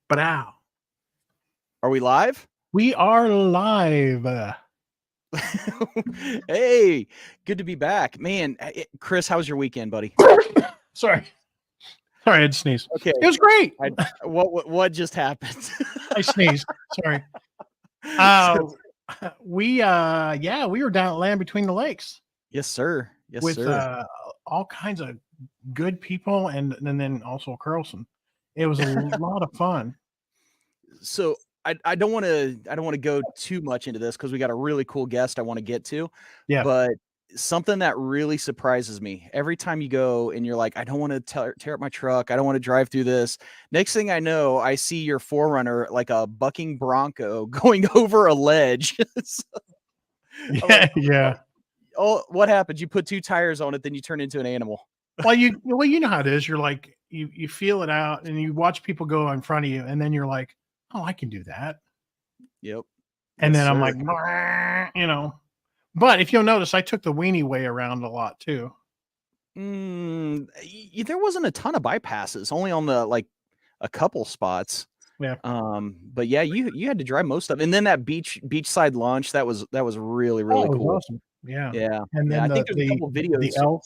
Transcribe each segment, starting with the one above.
But ow. Are we live? We are live. Hey, good to be back, man. Chris, how was your weekend, buddy? Sorry. I had to sneeze. Okay, It was great. what just happened? I sneezed. Sorry. We were down at Land Between the Lakes Yes, sir. Yes, with sir. all kinds of good people and then also Carlson. It was a lot of fun. So I don't want to go too much into this because we got a really cool guest I want to get to. Yeah. But something that really surprises me every time you go and you're like, I don't want to tear up my truck. I don't want to drive through this. Next thing I know, I see your Forerunner like a bucking bronco going over a ledge. Yeah. Oh, what happened? You put two tires on it, then you turn into an animal. Well, you know how it is. You're like, you feel it out and you watch people go in front of you, and then you're like, oh, I can do that. Yep. And then I'm like, but if you'll notice, I took the weenie way around a lot too. There wasn't a ton of bypasses, only on the a couple spots. Yeah. But yeah, you had to drive most of it. And then that beachside launch, that was really cool. Awesome. Yeah. Yeah. And then I think there's a couple videos. The elk.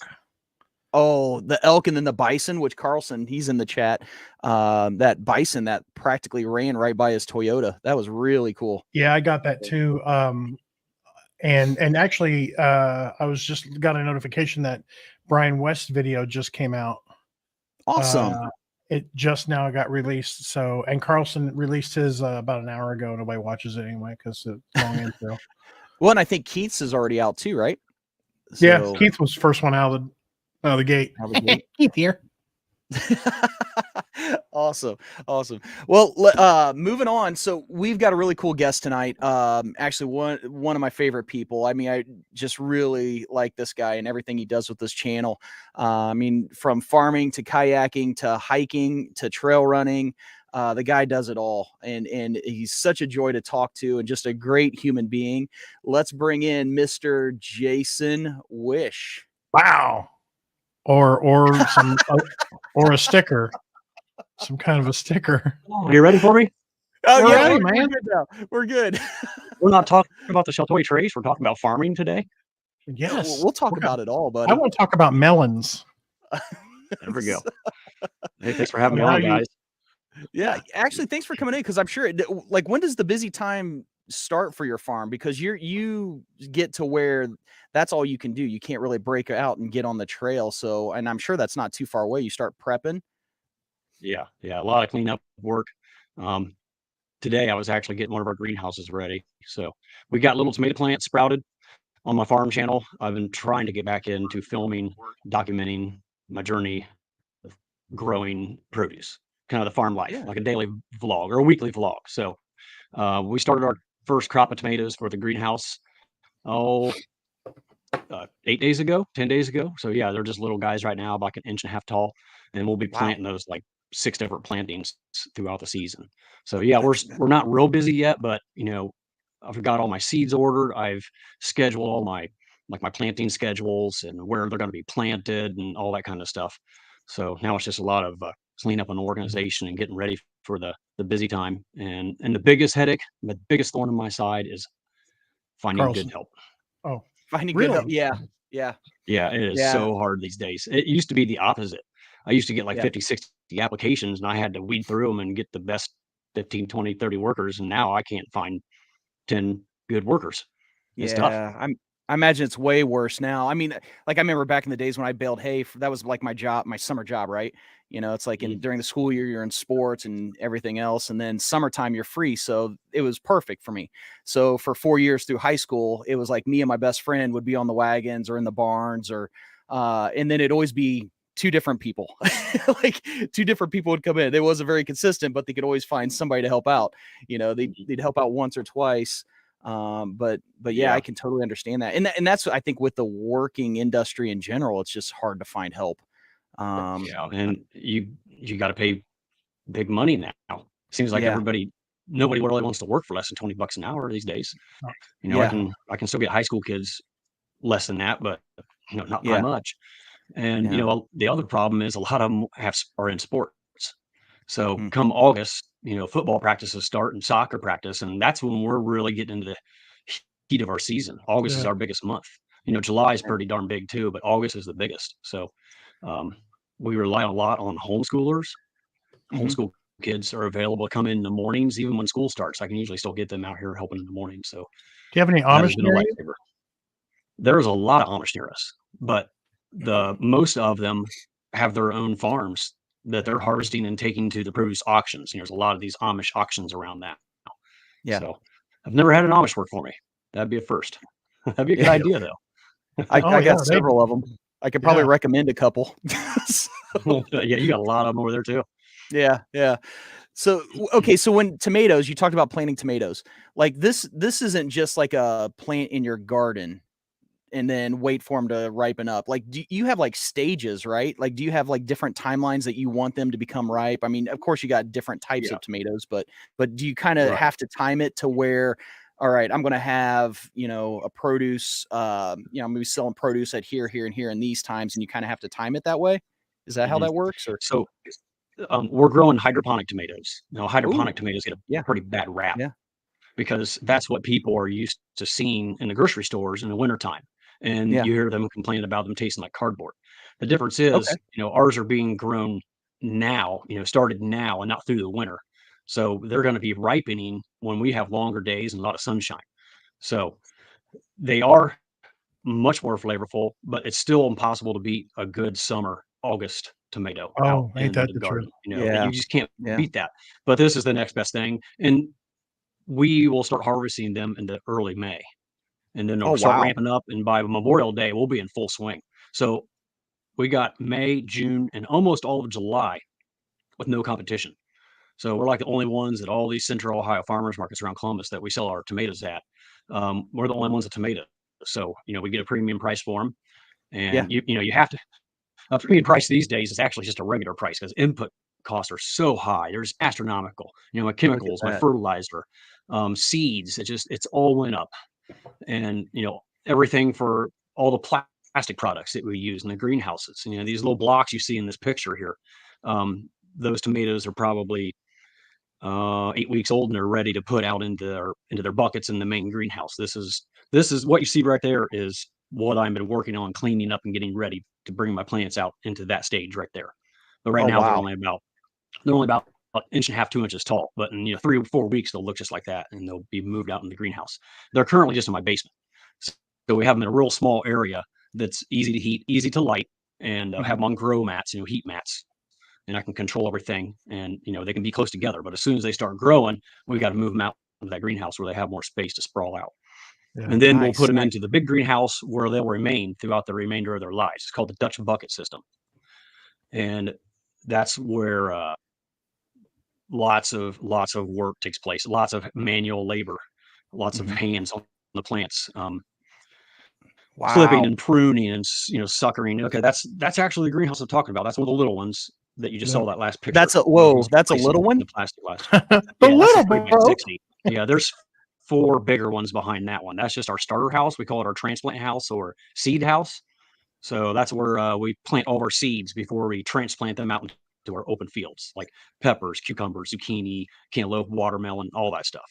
Oh, the elk and then the bison, which Carlson, he's in the chat. That bison that practically ran right by his Toyota. That was really cool. Yeah, I got that too. And actually I was just got a notification that Brian West video just came out. Awesome. It just now got released. So, and Carlson released his about an hour ago. Nobody watches it anyway because it's long intro. Well, and I think Keith's is already out too, right? So, yeah, Keith was the first one out of the gate. Keith here. Awesome. Well, moving on. So we've got a really cool guest tonight. Actually one of my favorite people. I mean, I just really like this guy and everything he does with this channel. I mean, from farming to kayaking to hiking to trail running, the guy does it all, and he's such a joy to talk to and just a great human being. Let's bring in Mr. Jason Wish. Wow. Or some or a sticker. Some kind of a sticker. Are you ready for me? Oh, yeah, man. We're good. We're not talking about the Sheltoy Trace. We're talking about farming today. Yes. We'll talk about it all, but I want to talk about melons. There we go. Hey, thanks for having me on, guys. Yeah, actually, thanks for coming in, because I'm sure, when does the busy time start for your farm? Because you get to where that's all you can do. You can't really break out and get on the trail. So, and I'm sure that's not too far away. You start prepping. Yeah, a lot of cleanup work. Today I was actually getting one of our greenhouses ready. So we got little tomato plants sprouted on my farm channel. I've been trying to get back into filming, documenting my journey of growing produce, kind of the farm life, like a daily vlog or a weekly vlog. So we started our first crop of tomatoes for the greenhouse 8 days ago, 10 days ago. So yeah, they're just little guys right now, about 1.5 inches tall, and we'll be planting those like 6 different plantings throughout the season. So yeah, we're not real busy yet, but I've got all my seeds ordered. I've scheduled all my my planting schedules and where they're going to be planted and all that kind of stuff. So now it's just a lot of cleanup and organization and getting ready for the busy time. And the biggest headache, the biggest thorn in my side is finding good help. Oh, finding good help. Yeah. It is so hard these days. It used to be the opposite. I used to get 50, 60 applications, and I had to weed through them and get the best 15, 20, 30 workers. And now I can't find 10 good workers. It's tough. I imagine it's way worse now. I mean, I remember back in the days when I baled hay, that was like my job, my summer job, right? It's like during the school year, you're in sports and everything else. And then summertime, you're free. So it was perfect for me. So for 4 years through high school, it was like me and my best friend would be on the wagons or in the barns and then it'd always be 2 different people. 2 different people would come in. They wasn't very consistent, but they could always find somebody to help out. They'd help out once or twice. But I can totally understand that. And that's, I think, with the working industry in general, it's just hard to find help. And you got to pay big money now. Seems like nobody really wants to work for less than $20 an hour these days. I can still get high school kids less than that, but not by much. And the other problem is a lot of them are in sports. So Mm. come August, football practices start and soccer practice, and that's when we're really getting into the heat of our season. August is Yeah. our biggest month. July is Yeah. pretty darn big too, but August is the biggest. So we rely a lot on homeschoolers. Mhm. Homeschool kids are available to come in the mornings, even when school starts. I can usually still get them out here helping in the morning. So Do you have any that has Amish been a near you? lifesaver. There's a lot of Amish near us, but the most of them have their own farms that they're harvesting and taking to the produce auctions. There's a lot of these Amish auctions around that. Yeah. So I've never had an Amish work for me. That'd be a first. That'd be a good Yeah. idea though. I Oh, yeah, got they several of them. I could probably yeah. recommend a couple. Yeah, you got a lot of them over there too. Yeah, yeah. So okay, so when tomatoes, you talked about planting tomatoes. Like this isn't just like a plant in your garden and then wait for them to ripen up. Like do you have like stages, right? Like do you have like different timelines that you want them to become ripe? I mean, of course you got different types Yeah, of tomatoes, but do you kind of right. have to time it to where all right, I'm going to have, a produce, maybe selling produce at here, here, and here in these times, and you kind of have to time it that way. Is that how Mhm. that works? Or So we're growing hydroponic tomatoes. Now, ooh, hydroponic tomatoes get a yeah, pretty bad rap yeah, because that's what people are used to seeing in the grocery stores in the wintertime. And yeah. you hear them complaining about them tasting like cardboard. The difference Okay. is, ours are being grown now, started now and not through the winter. So they're going to be ripening when we have longer days and a lot of sunshine. So they are much more flavorful, but it's still impossible to beat a good summer August tomato out Oh, ain't in that the the truth? garden. Yeah, You just can't yeah. beat that. But this is the next best thing, and we will start harvesting them in the early May, and then Oh they'll start wow. ramping up, and by Memorial Day, we'll be in full swing. So we got May, June, and almost all of July with no competition. So we're like the only ones at all these Central Ohio farmers markets around Columbus that we sell our tomatoes at. We're the only ones at tomatoes. So, we get a premium price for them. Yeah. And you have to, a premium price these days is actually just a regular price because input costs are so high. They're just astronomical. My Look at chemicals, my that. fertilizer, seeds, it's all went up. And, everything for all the plastic products that we use in the greenhouses. These little blocks you see in this picture here, those tomatoes are probably 8 weeks old and they're ready to put out into their buckets in the main greenhouse. This is what you see right there is what I've been working on cleaning up and getting ready to bring my plants out into that stage right there. But right Oh now wow. they're only about an inch and a half, 2 inches tall. But in 3 or 4 weeks they'll look just like that and they'll be moved out in the greenhouse. They're currently just in my basement, so we have them in a real small area that's easy to heat, easy to light, and have Mhm. them on grow mats, heat mats, and I can control everything. And they can be close together. But as soon as they start growing, we got to move them out of that greenhouse where they have more space to sprawl out. Yeah. And then we'll put Nice, them nice. into the big greenhouse where they'll remain throughout the remainder of their lives. It's called the Dutch bucket system, and that's where lots of work takes place, lots of manual labor, lots of Mhm. hands on the plants. Clipping Wow. and pruning and suckering. Okay, that's actually the greenhouse I'm talking about. That's one of the little ones that you just Yeah. saw that last picture. That's a One of the whoa, ones that's a placing little one? the plastic last. The Yeah, that's a little 3 by bro. 60. Yeah, there's 4 bigger ones behind that one. That's just our starter house. We call it our transplant house or seed house. So that's where we plant all of our seeds before we transplant them out into our open fields, like peppers, cucumbers, zucchini, cantaloupe, watermelon, all that stuff.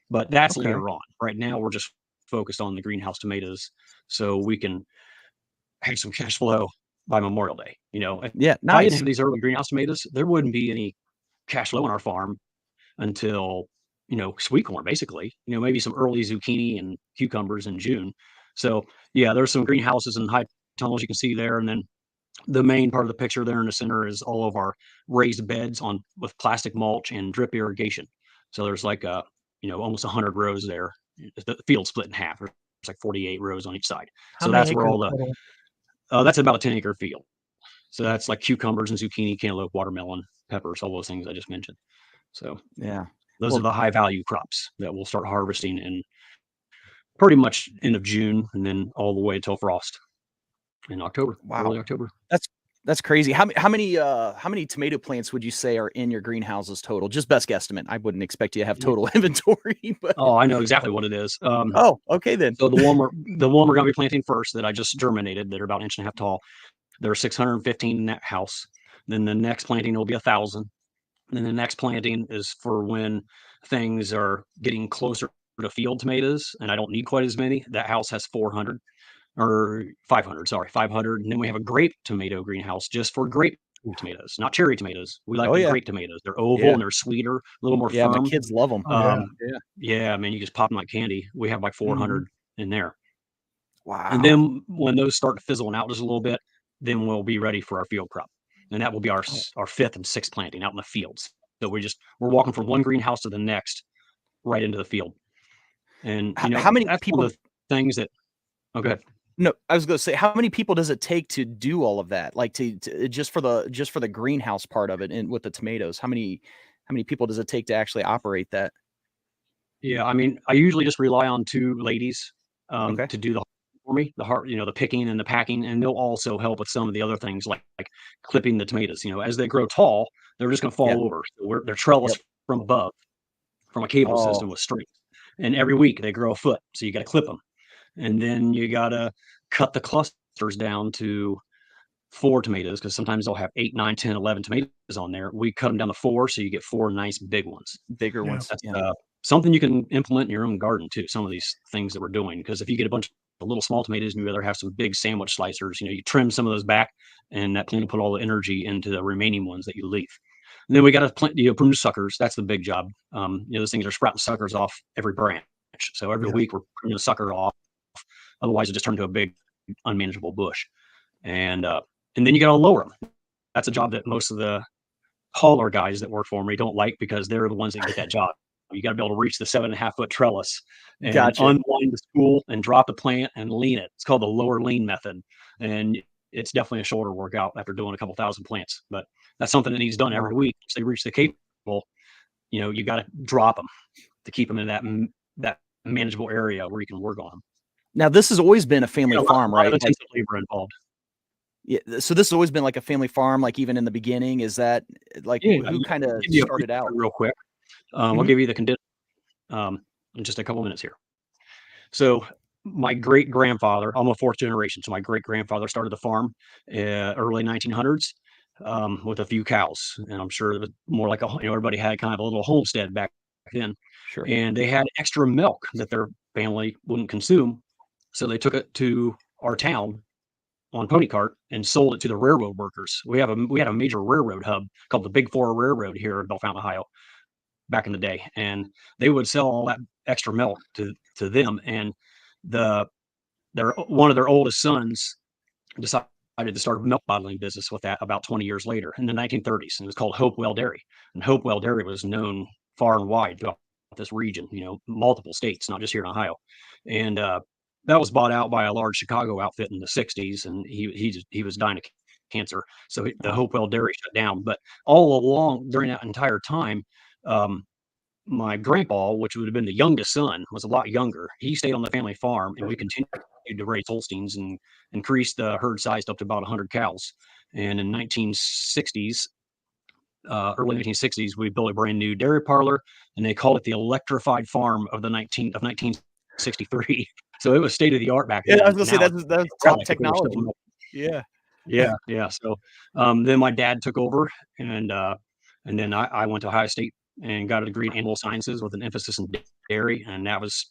But that's Okay. later on. Right now, we're just focused on the greenhouse tomatoes so we can have some cash flow by Memorial Day. Yeah, If I didn't have nice. these early greenhouse tomatoes, there wouldn't be any cash flow on our farm until sweet corn, basically. Maybe some early zucchini and cucumbers in June. So yeah, there's some greenhouses and high tunnels you can see there, and then the main part of the picture there in the center is all of our raised beds on with plastic mulch and drip irrigation. So there's like almost 100 rows there. The field split in half. There's like 48 rows on each side. How So many that's where acres all the total? that's about a 10-acre field. So that's like cucumbers and zucchini, cantaloupe, watermelon, peppers, all those things I just mentioned. So Yeah. those are Well, the high value crops that we'll start harvesting in pretty much end of June and then all the way till frost in October, wow. early October. That's crazy. How many tomato plants would you say are in your greenhouses total? Just best guesstimate. I wouldn't expect you to have total inventory, but Oh, I know exactly what it is. oh, okay then. So the one we're going to be planting first that I just germinated that are about an inch and a half tall. There are 615 in that house. Then the next planting will be 1,000, then the next planting is for when things are getting closer to field tomatoes, and I don't need quite as many. That house has 400 or 500, sorry, 500. And then we have a grape tomato greenhouse just for grape tomatoes, not cherry tomatoes. We like Oh the yeah. grape tomatoes. They're oval Yeah. and they're sweeter, a little more Yeah, my firm. kids love them. Oh, yeah. Yeah. Yeah, man, you just pop them like candy. We have like 400 in there. And Wow. then when those start fizzling out just a little bit, then we'll be ready for our field crop. And that will be our fifth and sixth planting out in the fields. So we're walking from one greenhouse to the next right into the field. And you know, How many that's people? one of the things that okay. No, I was going to say, how many people does it take to do all of that? Like to just for the greenhouse part of it, and with the tomatoes, how many people does it take to actually operate that? Yeah, I mean, I usually just rely on 2 ladies Okay. to do the for me, the picking and the packing, and they'll also help with some of the other things like clipping the tomatoes. You know, as they grow tall, they're just going to Yeah. fall over. So they're trellised Yep. from above, from a cable Oh, system with strings. And every week they grow a foot, so you got to clip them, and then you got to cut the clusters down to 4 tomatoes because sometimes they'll have 8, 9, 10, 11 tomatoes on there. We cut them down to 4, so you get 4 nice big ones. bigger Yeah. ones. That's Yeah. something you can implement in your own garden too. Some of these things that we're doing, because if you get a bunch of little small tomatoes and you rather have some big sandwich slicers, you trim some of those back, and that can put all the energy into the remaining ones that you leave. And then we got to plant, prune suckers. That's the big job. Those things are sprouting suckers off every branch. So every Yeah. week we're pruning a sucker off. Otherwise, it just turned into a big, unmanageable bush. And then you got to lower them. That's a job that most of the hauler guys that work for me don't like, because they're the ones that get that job. You got to be able to reach the 7.5-foot trellis and Gotcha. unwind the spool and drop the plant and lean it. It's called the lower lean method. And it's definitely a shoulder workout after doing a couple thousand plants, but that's something that needs done every week. Once they reach the capable, you got to drop them to keep them in that manageable area where you can work on them. Now, this has always been a family farm, right? A lot of intensive labor involved. Yeah. So this has always been like a family farm, like even in the beginning. Is that like who kind of started out? Real quick, I'll give you the condition in just a couple minutes here. So my great grandfather, I'm a 4th generation, so my great grandfather started the farm early 1900s with a few cows, and I'm sure it was more like everybody had kind of a little homestead back then. Sure. And they had extra milk that their family wouldn't consume, so they took it to our town on pony cart and sold it to the railroad workers. We had a major railroad hub called the Big 4 Railroad here in Bellefonte, Ohio, back in the day, and they would sell all that extra milk to them. And one of their oldest sons decided to start a milk bottling business with that about 20 years later in the 1930s, and it was called Hopewell Dairy. And Hopewell Dairy was known far and wide throughout this region, multiple states, not just here in Ohio. And that was bought out by a large Chicago outfit in the 60s, and he was dying of cancer. So the Hopewell Dairy shut down. But all along during that entire time, my grandpa, which would have been the youngest son, was a lot younger. He stayed on the family farm, and we continued to raise Holsteins and increased the herd size up to about 100 cows. And in 1960s, early 1960s, we built a brand new dairy parlor, and they called it the electrified farm of 1963. So it was state of the art back then. Yeah, I was gonna say that's top technology. Yeah. So then my dad took over, and then I went to Ohio State and got a degree in animal sciences with an emphasis in dairy, and that was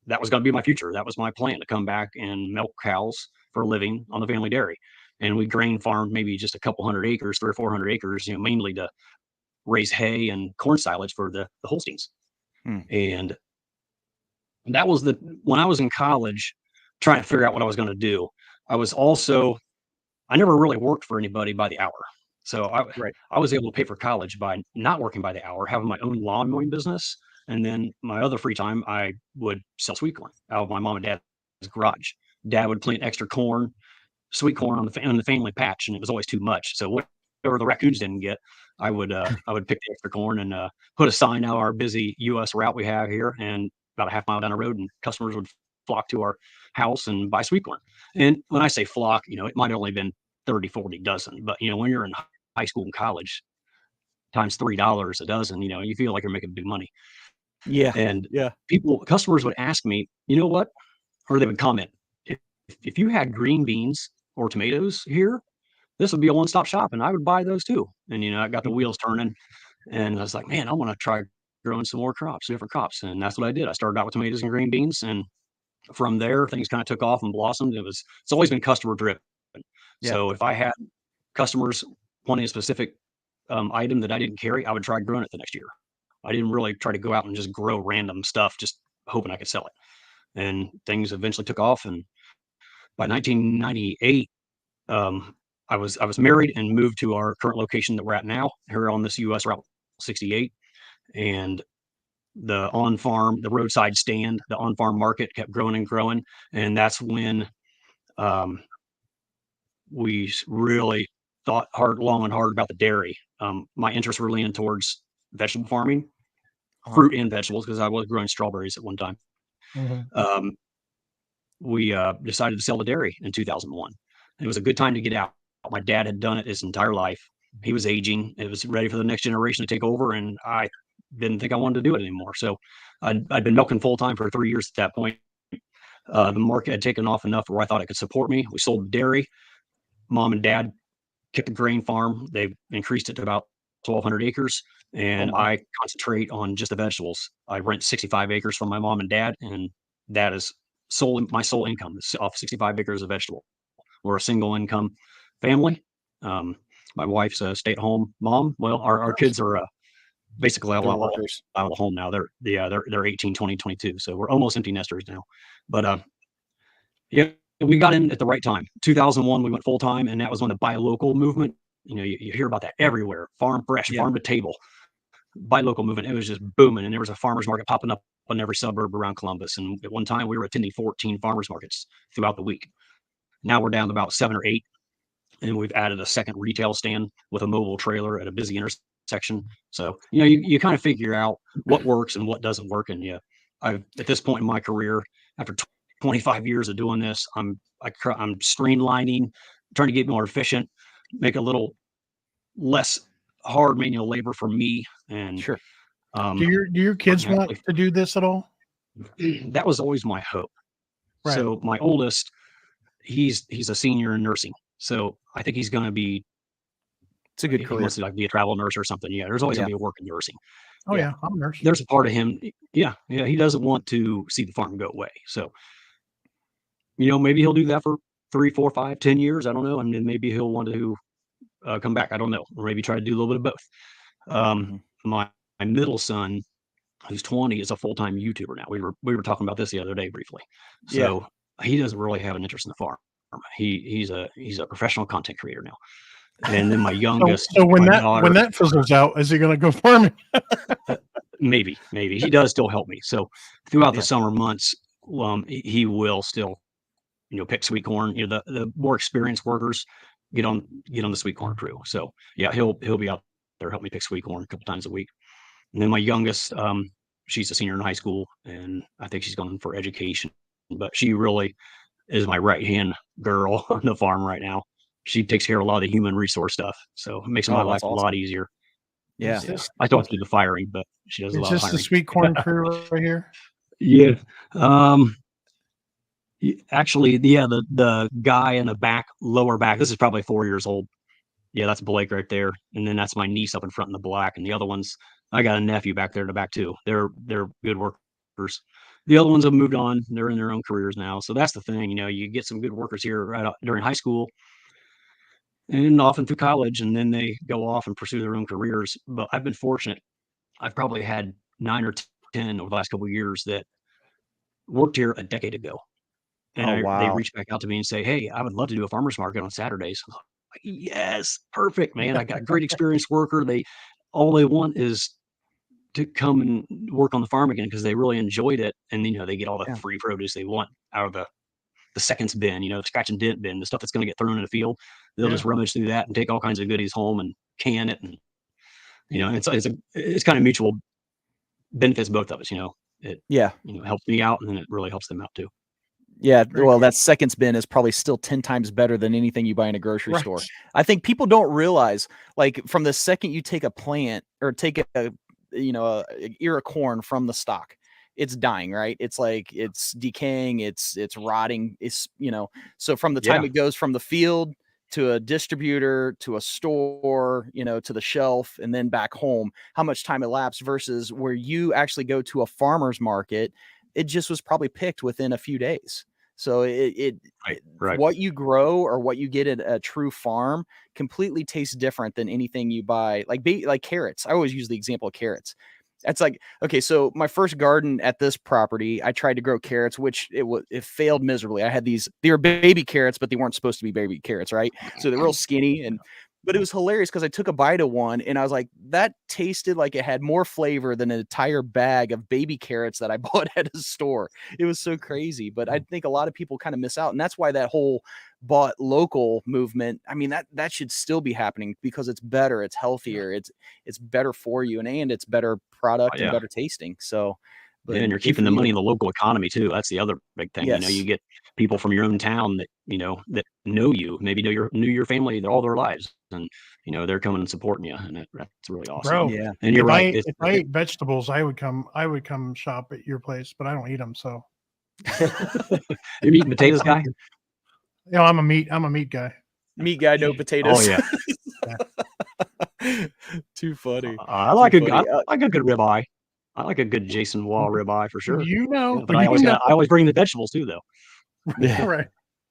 going to be my future. That was my plan, to come back and milk cows for a living on the family dairy. And we grain farmed maybe just a couple hundred acres, 300 or 400 acres, mainly to raise hay and corn silage for the Holsteins. And that was when I was in college trying to figure out what I was going to do. I never really worked for anybody by the hour. So I was able to pay for college by not working by the hour, having my own lawn mowing business. And then my other free time, I would sell sweet corn out of my mom and dad's garage. Dad would plant extra corn, sweet corn on the family patch, and it was always too much. So whatever the raccoons didn't get, I would pick the extra corn and put a sign out our busy U.S. route we have here, and about a half mile down the road, and customers would flock to our house and buy sweet corn. And when I say flock, it might have only been 30, 40 dozen, but when you're in high school and college, times $3 a dozen, you feel like you're making big money. Yeah. And customers would ask me, what? Or they would comment, if you had green beans or tomatoes here, this would be a one-stop shop, and I would buy those too. And I got the wheels turning. And I was like, man, I want to try growing some more crops, different crops. And that's what I did. I started out with tomatoes and green beans, and from there things kind of took off and blossomed. It's always been customer driven. Yeah. So if I had customers wanting a specific item that I didn't carry, I would try growing it the next year. I didn't really try to go out and just grow random stuff, just hoping I could sell it. And things eventually took off. And by 1998, I was married and moved to our current location that we're at now, here on this US Route 68. And the on-farm, the roadside stand, the on-farm market kept growing and growing. And that's when we really thought long and hard about the dairy. My interests were leaning towards vegetable farming, fruit and vegetables, because I was growing strawberries at one time. Mm-hmm. We decided to sell the dairy in 2001. It was a good time to get out. My dad had done it his entire life. He was aging. It was ready for the next generation to take over, and I didn't think I wanted to do it anymore. So I'd been milking full time for 3 years at that point. The market had taken off enough where I thought it could support me. We sold dairy. Mom and dad kept the grain farm. They increased it to about 1,200 acres, and I concentrate on just the vegetables. I rent 65 acres from my mom and dad, and that is my sole income is off 65 acres of vegetable. We're a single income family. My wife's a stay-at-home mom. Well, our kids are basically out of the home now. They're 18, 20, 22. So we're almost empty nesters now. But yeah, we got in at the right time. 2001, we went full time, and that was when the buy local movement. You hear about that everywhere. Farm fresh, farm to table. Buy local movement. It was just booming, and there was a farmers market popping up in every suburb around Columbus. And at one time, we were attending 14 farmers markets throughout the week. Now we're down to about 7 or 8, and we've added a second retail stand with a mobile trailer at a busy intersection. So you kind of figure out what works and what doesn't work. And at this point in my career, after 25 years of doing this, I'm streamlining, trying to get more efficient, make a little less hard manual labor for me. And sure. Do your kids want to do this at all? That was always my hope. Right. So my oldest, he's a senior in nursing. So I think he's going to be. It's a good career. He wants to like be a travel nurse or something. Yeah, there's always going to be a work in nursing. Oh yeah, I'm a nurse. There's a part of him. Yeah, he doesn't want to see the farm go away. So maybe he'll do that for 3, 4, 5, 10 years. I don't know. And then maybe he'll want to come back. I don't know. Or maybe try to do a little bit of both. My middle son, who's 20, is a full-time YouTuber now. We were talking about this the other day briefly. So he doesn't really have an interest in the farm. He's a professional content creator now. And then my youngest. So when that fizzles out, is he going to go farming? Maybe he does still help me. So throughout the summer months, he will still, pick sweet corn. The more experienced workers get on the sweet corn crew. So he'll be out there help me pick sweet corn a couple times a week. And then my youngest, she's a senior in high school, and I think she's going for education. But she really is my right hand girl on the farm right now. She takes care of a lot of the human resource stuff, so it makes my life a lot easier. Yeah, I don't have to do the firing, but she does a lot of hiring. Is this the sweet corn crew right here? Yeah. Actually, the guy in the lower back. This is probably 4 years old. Yeah, that's Blake right there, and then that's my niece up in front in the black, and the other ones, I got a nephew back there in the back too. They're good workers. The other ones have moved on. They're in their own careers now. So that's the thing. You get some good workers here during high school and often through college, and then they go off and pursue their own careers. But I've been fortunate. I've probably had 9 or 10 over the last couple of years that worked here a decade ago. And they reach back out to me and say, hey, I would love to do a farmer's market on Saturdays. I'm like, yes, perfect, man. I got a great experienced worker. All they want is to come and work on the farm again because they really enjoyed it. And they get all the free produce they want out of the seconds bin, the scratch and dent bin, the stuff that's going to get thrown in the field. They'll just rummage through that and take all kinds of goodies home and can it. And it's kind of mutual benefits both of us. It helps me out, and then it really helps them out too. Yeah, well, that seconds bin is probably still 10 times better than anything you buy in a grocery store. I think people don't realize, like, from the second you take a plant or take a ear of corn from the stalk, it's dying, right? It's like it's decaying, it's rotting. It's so from the time it goes from the field to a distributor, to a store, to the shelf, and then back home, how much time elapsed versus where you actually go to a farmer's market, it just was probably picked within a few days. So Right. what you grow or what you get at a true farm completely tastes different than anything you buy. Like carrots. I always use the example of carrots. That's like, okay, so my first garden at this property, I tried to grow carrots, which it failed miserably. They were baby carrots, but they weren't supposed to be baby carrots, right? So they're real skinny, but it was hilarious because I took a bite of one and I was like, that tasted like it had more flavor than an entire bag of baby carrots that I bought at a store. It was so crazy, but I think a lot of people kind of miss out, and that's why that whole bought local movement, I mean, that should still be happening because it's better, it's healthier, it's better for you, and it's better product and better tasting. So, but and you're keeping the money in the local economy too. That's the other big thing. Yes. You get people from your own town that that know you, maybe knew your family all their lives, and they're coming and supporting you, and that's really awesome. Bro, Yeah, and you're right. If I ate vegetables, I would come shop at your place, but I don't eat them. So you're meat and potatoes guy. I'm a meat guy. Meat guy, no potatoes. Oh yeah. Too funny. I like a good ribeye. I like a good Jason Wall ribeye for sure. But I always bring the vegetables too, though. Yeah, right.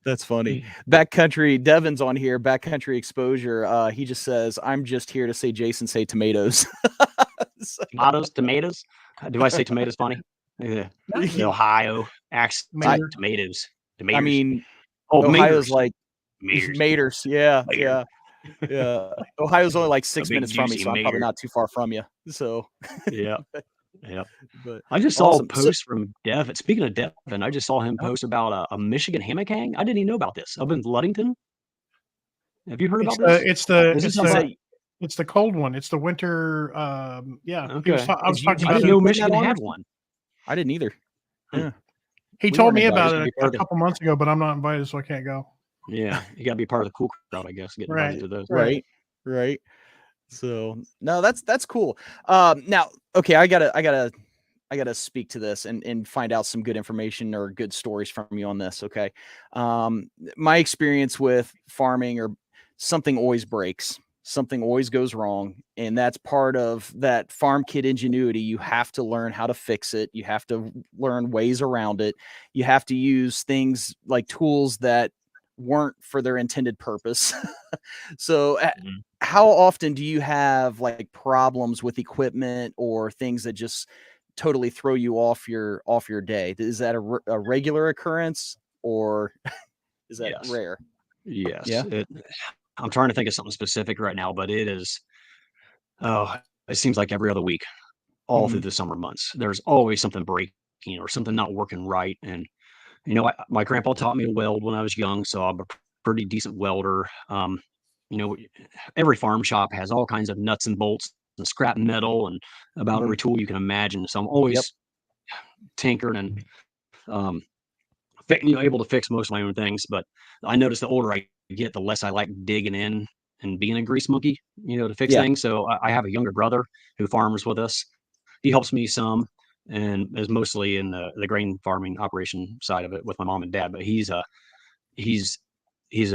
That's funny. Backcountry, Devin's on here. Backcountry exposure. He just says, "I'm just here to say, Jason, say tomatoes." Tomatoes. Do I say tomatoes funny? Yeah. The Ohio accent. Tomatoes. I mean, maters. Ohio's like maters. Yeah. Ohio's only like 6 minutes from me, so I'm probably not too far from you. So yeah. But I just saw a post from Devin. Speaking of Devin, I just saw him post about a Michigan hammock hang. I didn't even know about this. Up in Ludington. Have you heard about this? It's the cold one. It's the winter. Yeah. Okay. I was talking about. I didn't know Michigan had one. I didn't either. Yeah. He told me about it a couple months ago, but I'm not invited, so I can't go. Yeah, you got to be part of the cool crowd, I guess. Get invited to those. Right. So no, that's cool. Now, okay, I gotta speak to this and find out some good information or good stories from you on this. Okay. My experience with farming, or something always breaks, something always goes wrong. And that's part of that farm kid ingenuity. You have to learn how to fix it. You have to learn ways around it. You have to use things like tools that weren't for their intended purpose. So how often do you have like problems with equipment or things that just totally throw you off your day? Is that a regular occurrence, or is that rare? Yes. Yeah. I'm trying to think of something specific right now, but it is, it seems like every other week, all through the summer months, there's always something breaking or something not working right. And my grandpa taught me to weld when I was young, so I'm a pretty decent welder. Every farm shop has all kinds of nuts and bolts and scrap metal and about every tool you can imagine. So I'm always tinkering and able to fix most of my own things. But I notice the older I get, the less I like digging in and being a grease monkey, to fix things. So I have a younger brother who farms with us. He helps me some, and is mostly in the grain farming operation side of it with my mom and dad. But he's an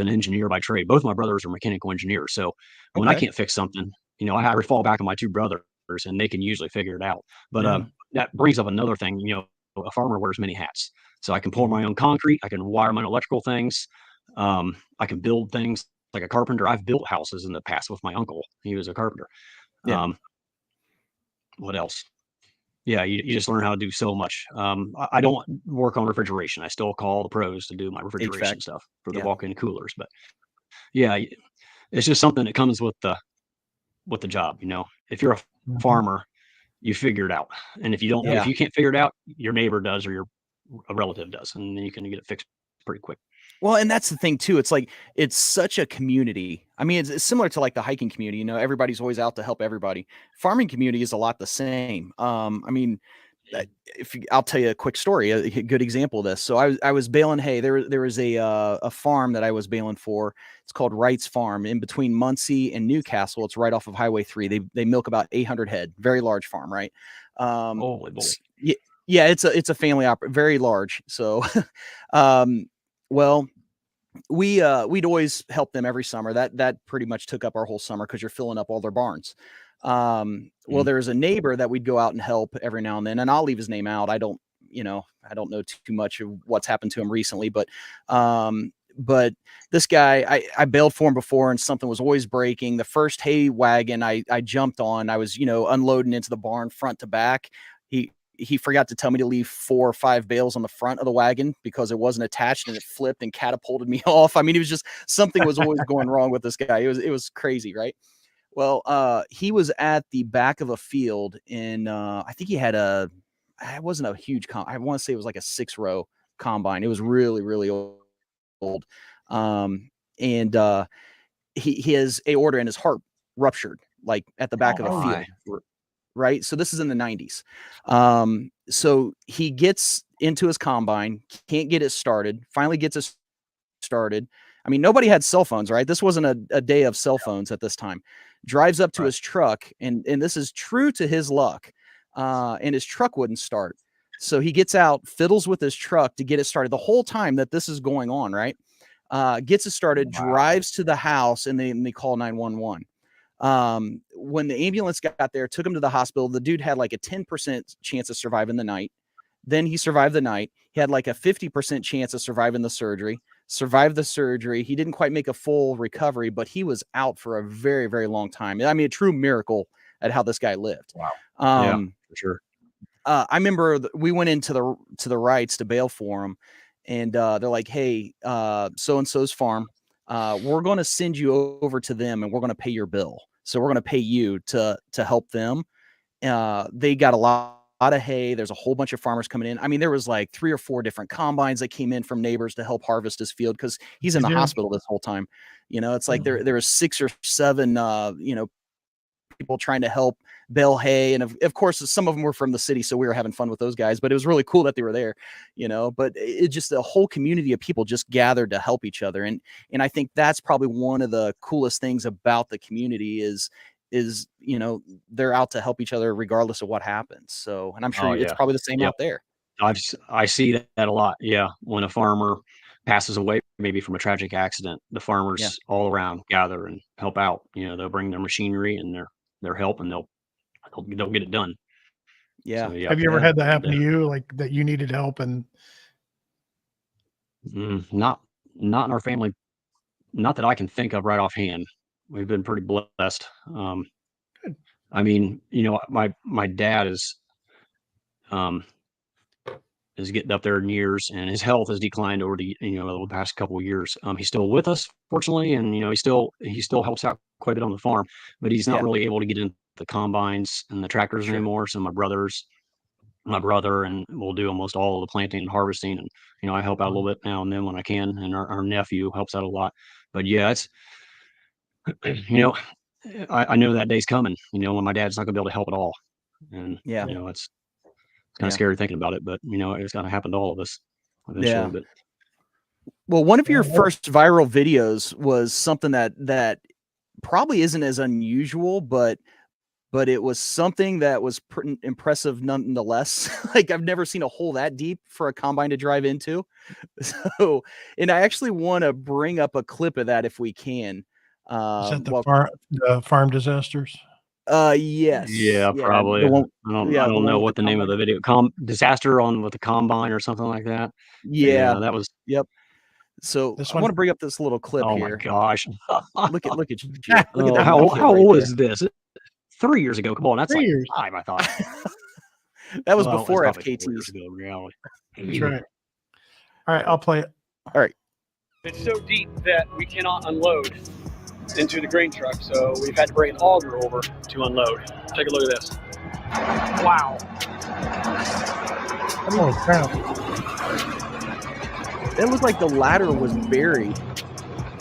engineer by trade. Both my brothers are mechanical engineers. So when I can't fix something, I fall back on my two brothers, and they can usually figure it out. But that brings up another thing. A farmer wears many hats. So I can pour my own concrete. I can wire my own electrical things. I can build things like a carpenter. I've built houses in the past with my uncle. He was a carpenter. What else? Yeah, you just learn how to do so much. I don't work on refrigeration. I still call the pros to do my refrigeration stuff for the walk-in coolers. But yeah, it's just something that comes with the job. If you're a farmer, you figure it out. And if you don't, if you can't figure it out, your neighbor does, or a relative does, and then you can get it fixed pretty quick. Well, and that's the thing too. It's like, it's such a community. I mean, it's similar to like the hiking community, everybody's always out to help everybody. Farming community is a lot the same. I mean, I'll tell you a quick story, a good example of this. So I was baling hay. There was a farm that I was baling for. It's called Wright's Farm in between Muncie and Newcastle. It's right off of Highway 3. They milk about 800 head, very large farm, right? Holy boy. Yeah, it's a family very large. So, well, we'd always help them every summer. That pretty much took up our whole summer because you're filling up all their barns. Well, there's a neighbor that we'd go out and help every now and then, and I'll leave his name out. I don't know too much of what's happened to him recently, but this guy, I bailed for him before, and something was always breaking. The first hay wagon I jumped on, I was, unloading into the barn front to back. He forgot to tell me to leave 4 or 5 bales on the front of the wagon because it wasn't attached, and it flipped and catapulted me off. I mean, it was just, something was always going wrong with this guy. It was crazy, right? Well, he was at the back of a field in, I think he had it wasn't a huge I want to say it was like a 6-row combine. It was really, really old. His aorta and his heart ruptured, like at the back of the field. Right. So this is in the 90s. So he gets into his combine, can't get it started, finally gets it started. I mean, nobody had cell phones, right? This wasn't a day of cell phones at this time. Drives up to his truck, and this is true to his luck. And his truck wouldn't start. So he gets out, fiddles with his truck to get it started the whole time that this is going on, right? Gets it started, drives to the house, and they call 911. When the ambulance got there, took him to the hospital, the dude had like a 10% chance of surviving the night. Then he survived the night. He had like a 50% chance of surviving the surgery, survived the surgery. He didn't quite make a full recovery, but he was out for a very, very long time. I mean, a true miracle at how this guy lived. Wow. Yeah, for sure. I remember we went into the rights to bail for him, and they're like, "Hey, so-and-so's farm, we're going to send you over to them, and we're going to pay your bill. So we're going to pay you to help them." They got a lot of hay. There's a whole bunch of farmers coming in. I mean, there was like 3 or 4 different combines that came in from neighbors to help harvest his field because he's in the hospital this whole time. It's like there was 6 or 7, people trying to help bale hay, and of course some of them were from the city, so we were having fun with those guys, but it was really cool that they were there, but it just, a whole community of people just gathered to help each other, and I think that's probably one of the coolest things about the community is they're out to help each other regardless of what happens. So, and I'm sure it's probably the same out there. I see that a lot. Yeah, when a farmer passes away, maybe from a tragic accident, the farmers all around gather and help out. They'll bring their machinery and their help, and they'll get it done. Yeah. So, Have you ever had that happen to you, like that you needed help? And not in our family, not that I can think of right offhand. We've been pretty blessed. I mean, my dad is getting up there in years, and his health has declined over the past couple of years. He's still with us, fortunately, and he still helps out quite a bit on the farm, but he's not really able to get into the combines and the tractors anymore. So my brother and we'll do almost all of the planting and harvesting, and I help out a little bit now and then when I can, and our nephew helps out a lot. But yeah, it's I know that day's coming, when my dad's not gonna be able to help at all, and it's kind of scary thinking about it, but it's gonna happen to all of us eventually. But well, one of your first viral videos was something that probably isn't as unusual, but it was something that was pretty impressive nonetheless. Like, I've never seen a hole that deep for a combine to drive into. So, and I actually want to bring up a clip of that if we can. Is that the farm disasters? Yes. Yeah, probably. I don't know what the name of the video. Disaster with the combine or something like that. Yeah, that was. Yep. So I want to bring up this little clip here. Oh my gosh! Look at you. Look at how old is this? 3 years ago. Come on, that's 3 like years. 5, I thought. That was before FKTs. Reality. That's right. All right, I'll play it. All right. It's so deep that we cannot unload into the grain truck, so we've had to bring an auger over to unload. Take a look at this. Wow. Oh crap! It looked like the ladder was buried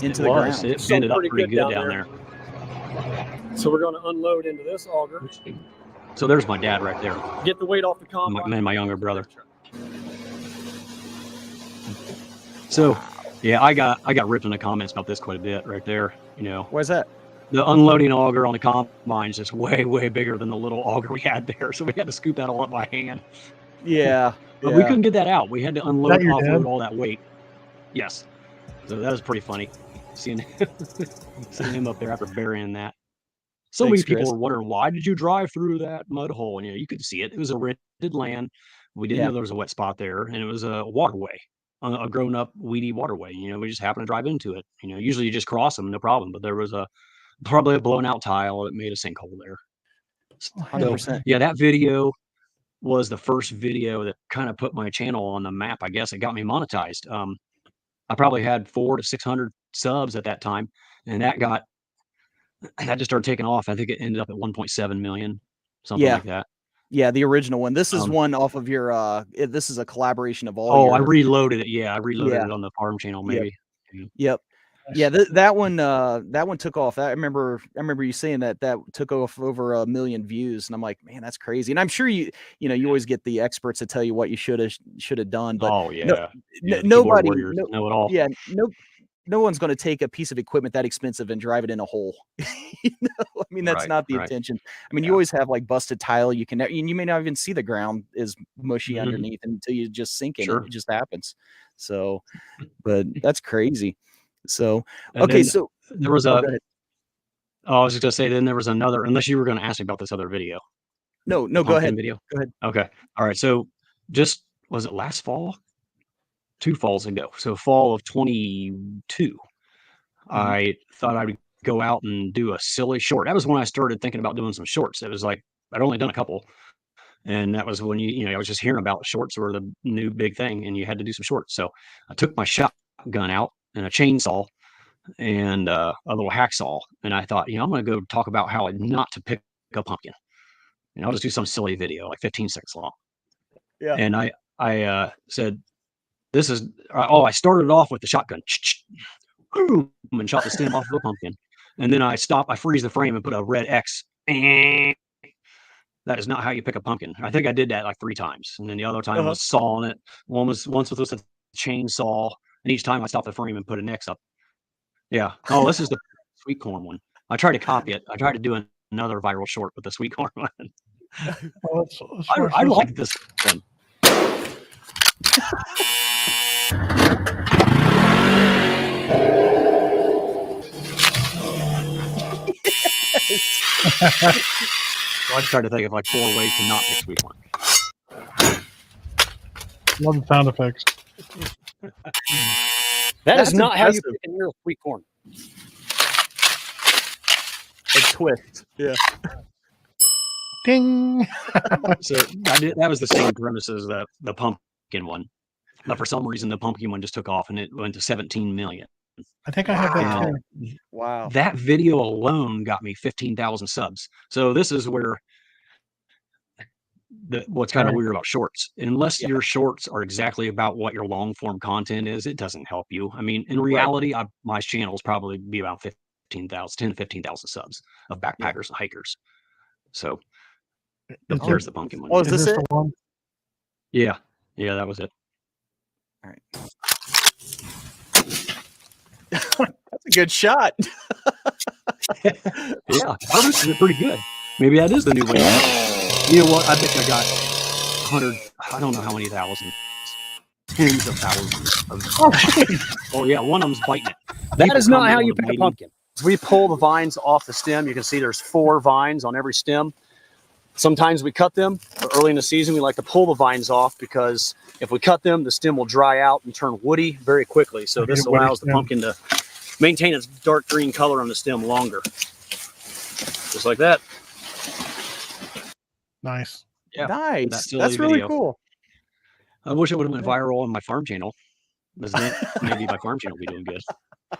into the ground. It ended up pretty good down there. So we're going to unload into this auger. So there's my dad right there. Get the weight off the combine. And my younger brother. So, yeah, I got ripped in the comments about this quite a bit right there. Why's that? The unloading auger on the combine is just way, way bigger than the little auger we had there. So we had to scoop that all up by hand. Yeah. But we couldn't get that out. We had to unload, offload all that weight. Yes. So that was pretty funny seeing seeing him up there after burying that. So Thanks, many people Chris. were wondering, why did you drive through that mud hole? And, you could see it. It was a rented land. We didn't Yeah. know there was a wet spot there, and it was a waterway, a grown-up weedy waterway. We just happened to drive into it. Usually you just cross them, no problem. But there was probably a blown out tile that made a sinkhole there. So 100%. yeah, that video was the first video that kind of put my channel on the map. I guess it got me monetized. I probably had 400 to 600 subs at that time, and that just started taking off. I think it ended up at 1.7 million, something Yeah. like that. Yeah, the original one. This is one off of your this is a collaboration of all I your reloaded it. Yeah, I reloaded Yeah. it on the farm channel, Yep. maybe. Yep. Yeah, that one took off. I remember you saying that took off over 1 million views, and I'm like, man, that's crazy. And I'm sure you always get the experts to tell you what you should have done, but Oh yeah, the keyboard nobody, warriors know it all. yeah, no one's going to take a piece of equipment that expensive and drive it in a hole. I mean, that's Right, not the right. intention. I mean, you Yeah. always have like busted tile. You may not even see the ground is mushy Mhm. underneath until you just sink in Sure. it. It just happens. So, but that's crazy. So, And okay, then so there was go a. ahead. I was just gonna say. Then there was another. Unless you were gonna ask me about this other video, No, the go ahead. pumpkin video. Go ahead. Okay. All right. So just was it last fall? 2 falls ago. So fall of 22. I thought I would go out and do a silly short. That was when I started thinking about doing some shorts. It was like I'd only done a couple, and that was when I was just hearing about shorts were the new big thing, and you had to do some shorts. So I took my shotgun out and a chainsaw and a little hacksaw, and I thought, I'm going to go talk about how not to pick a pumpkin. I'll just do some silly video, like 15 seconds long. Yeah. And I said, this is. I started off with the shotgun. Boom, and shot the stem off of the pumpkin. And then I freeze the frame and put a red X. That is not how you pick a pumpkin. I think I did that like 3 times. And then the other time was sawing it. Once with a chainsaw. And each time I stopped the frame and put an X up. Yeah. Oh, this is the sweet corn one. I tried to copy it. I tried to do another viral short with the sweet corn one. Well, I like this one. So I tried to think of like 4 ways to not pick sweet corn. Love the sound effects. That's That's not how you impressive. pick a real sweet corn. A twist. Yeah. Ding. So that was the same premise as the pumpkin one, but for some reason the pumpkin one just took off and it went to 17 million. I think I have that Wow. too. Wow. That video alone got me 15,000 subs. So this is where what's kind of Right. weird about shorts. Unless Yeah. your shorts are exactly about what your long form content is, it doesn't help you. I mean, in Right. reality, my channel's probably be about 10 to 15,000 subs of backpackers and hikers. So Is there's this, the pumpkin one. Oh, is is this this it? the one? Yeah, that was it. All right. That's a good shot. Yeah, harvested it pretty good. Maybe that is the new way. You know what? I bet I got 100. I don't know how many thousands, tens of thousands. Oh yeah, one of them's biting it. That People is not comment how on you the pick a mating. pumpkin. We pull the vines off the stem. You can see there's 4 vines on every stem. Sometimes we cut them, but early in the season we like to pull the vines off because if we cut them, the stem will dry out and turn woody very quickly. So this Woody allows the stem. pumpkin to maintain its dark green color on the stem longer. Just like that. Nice. Yeah, Nice. that silly That's really video. cool. I wish it would have went viral on my farm channel. Because then maybe my farm channel would be doing good.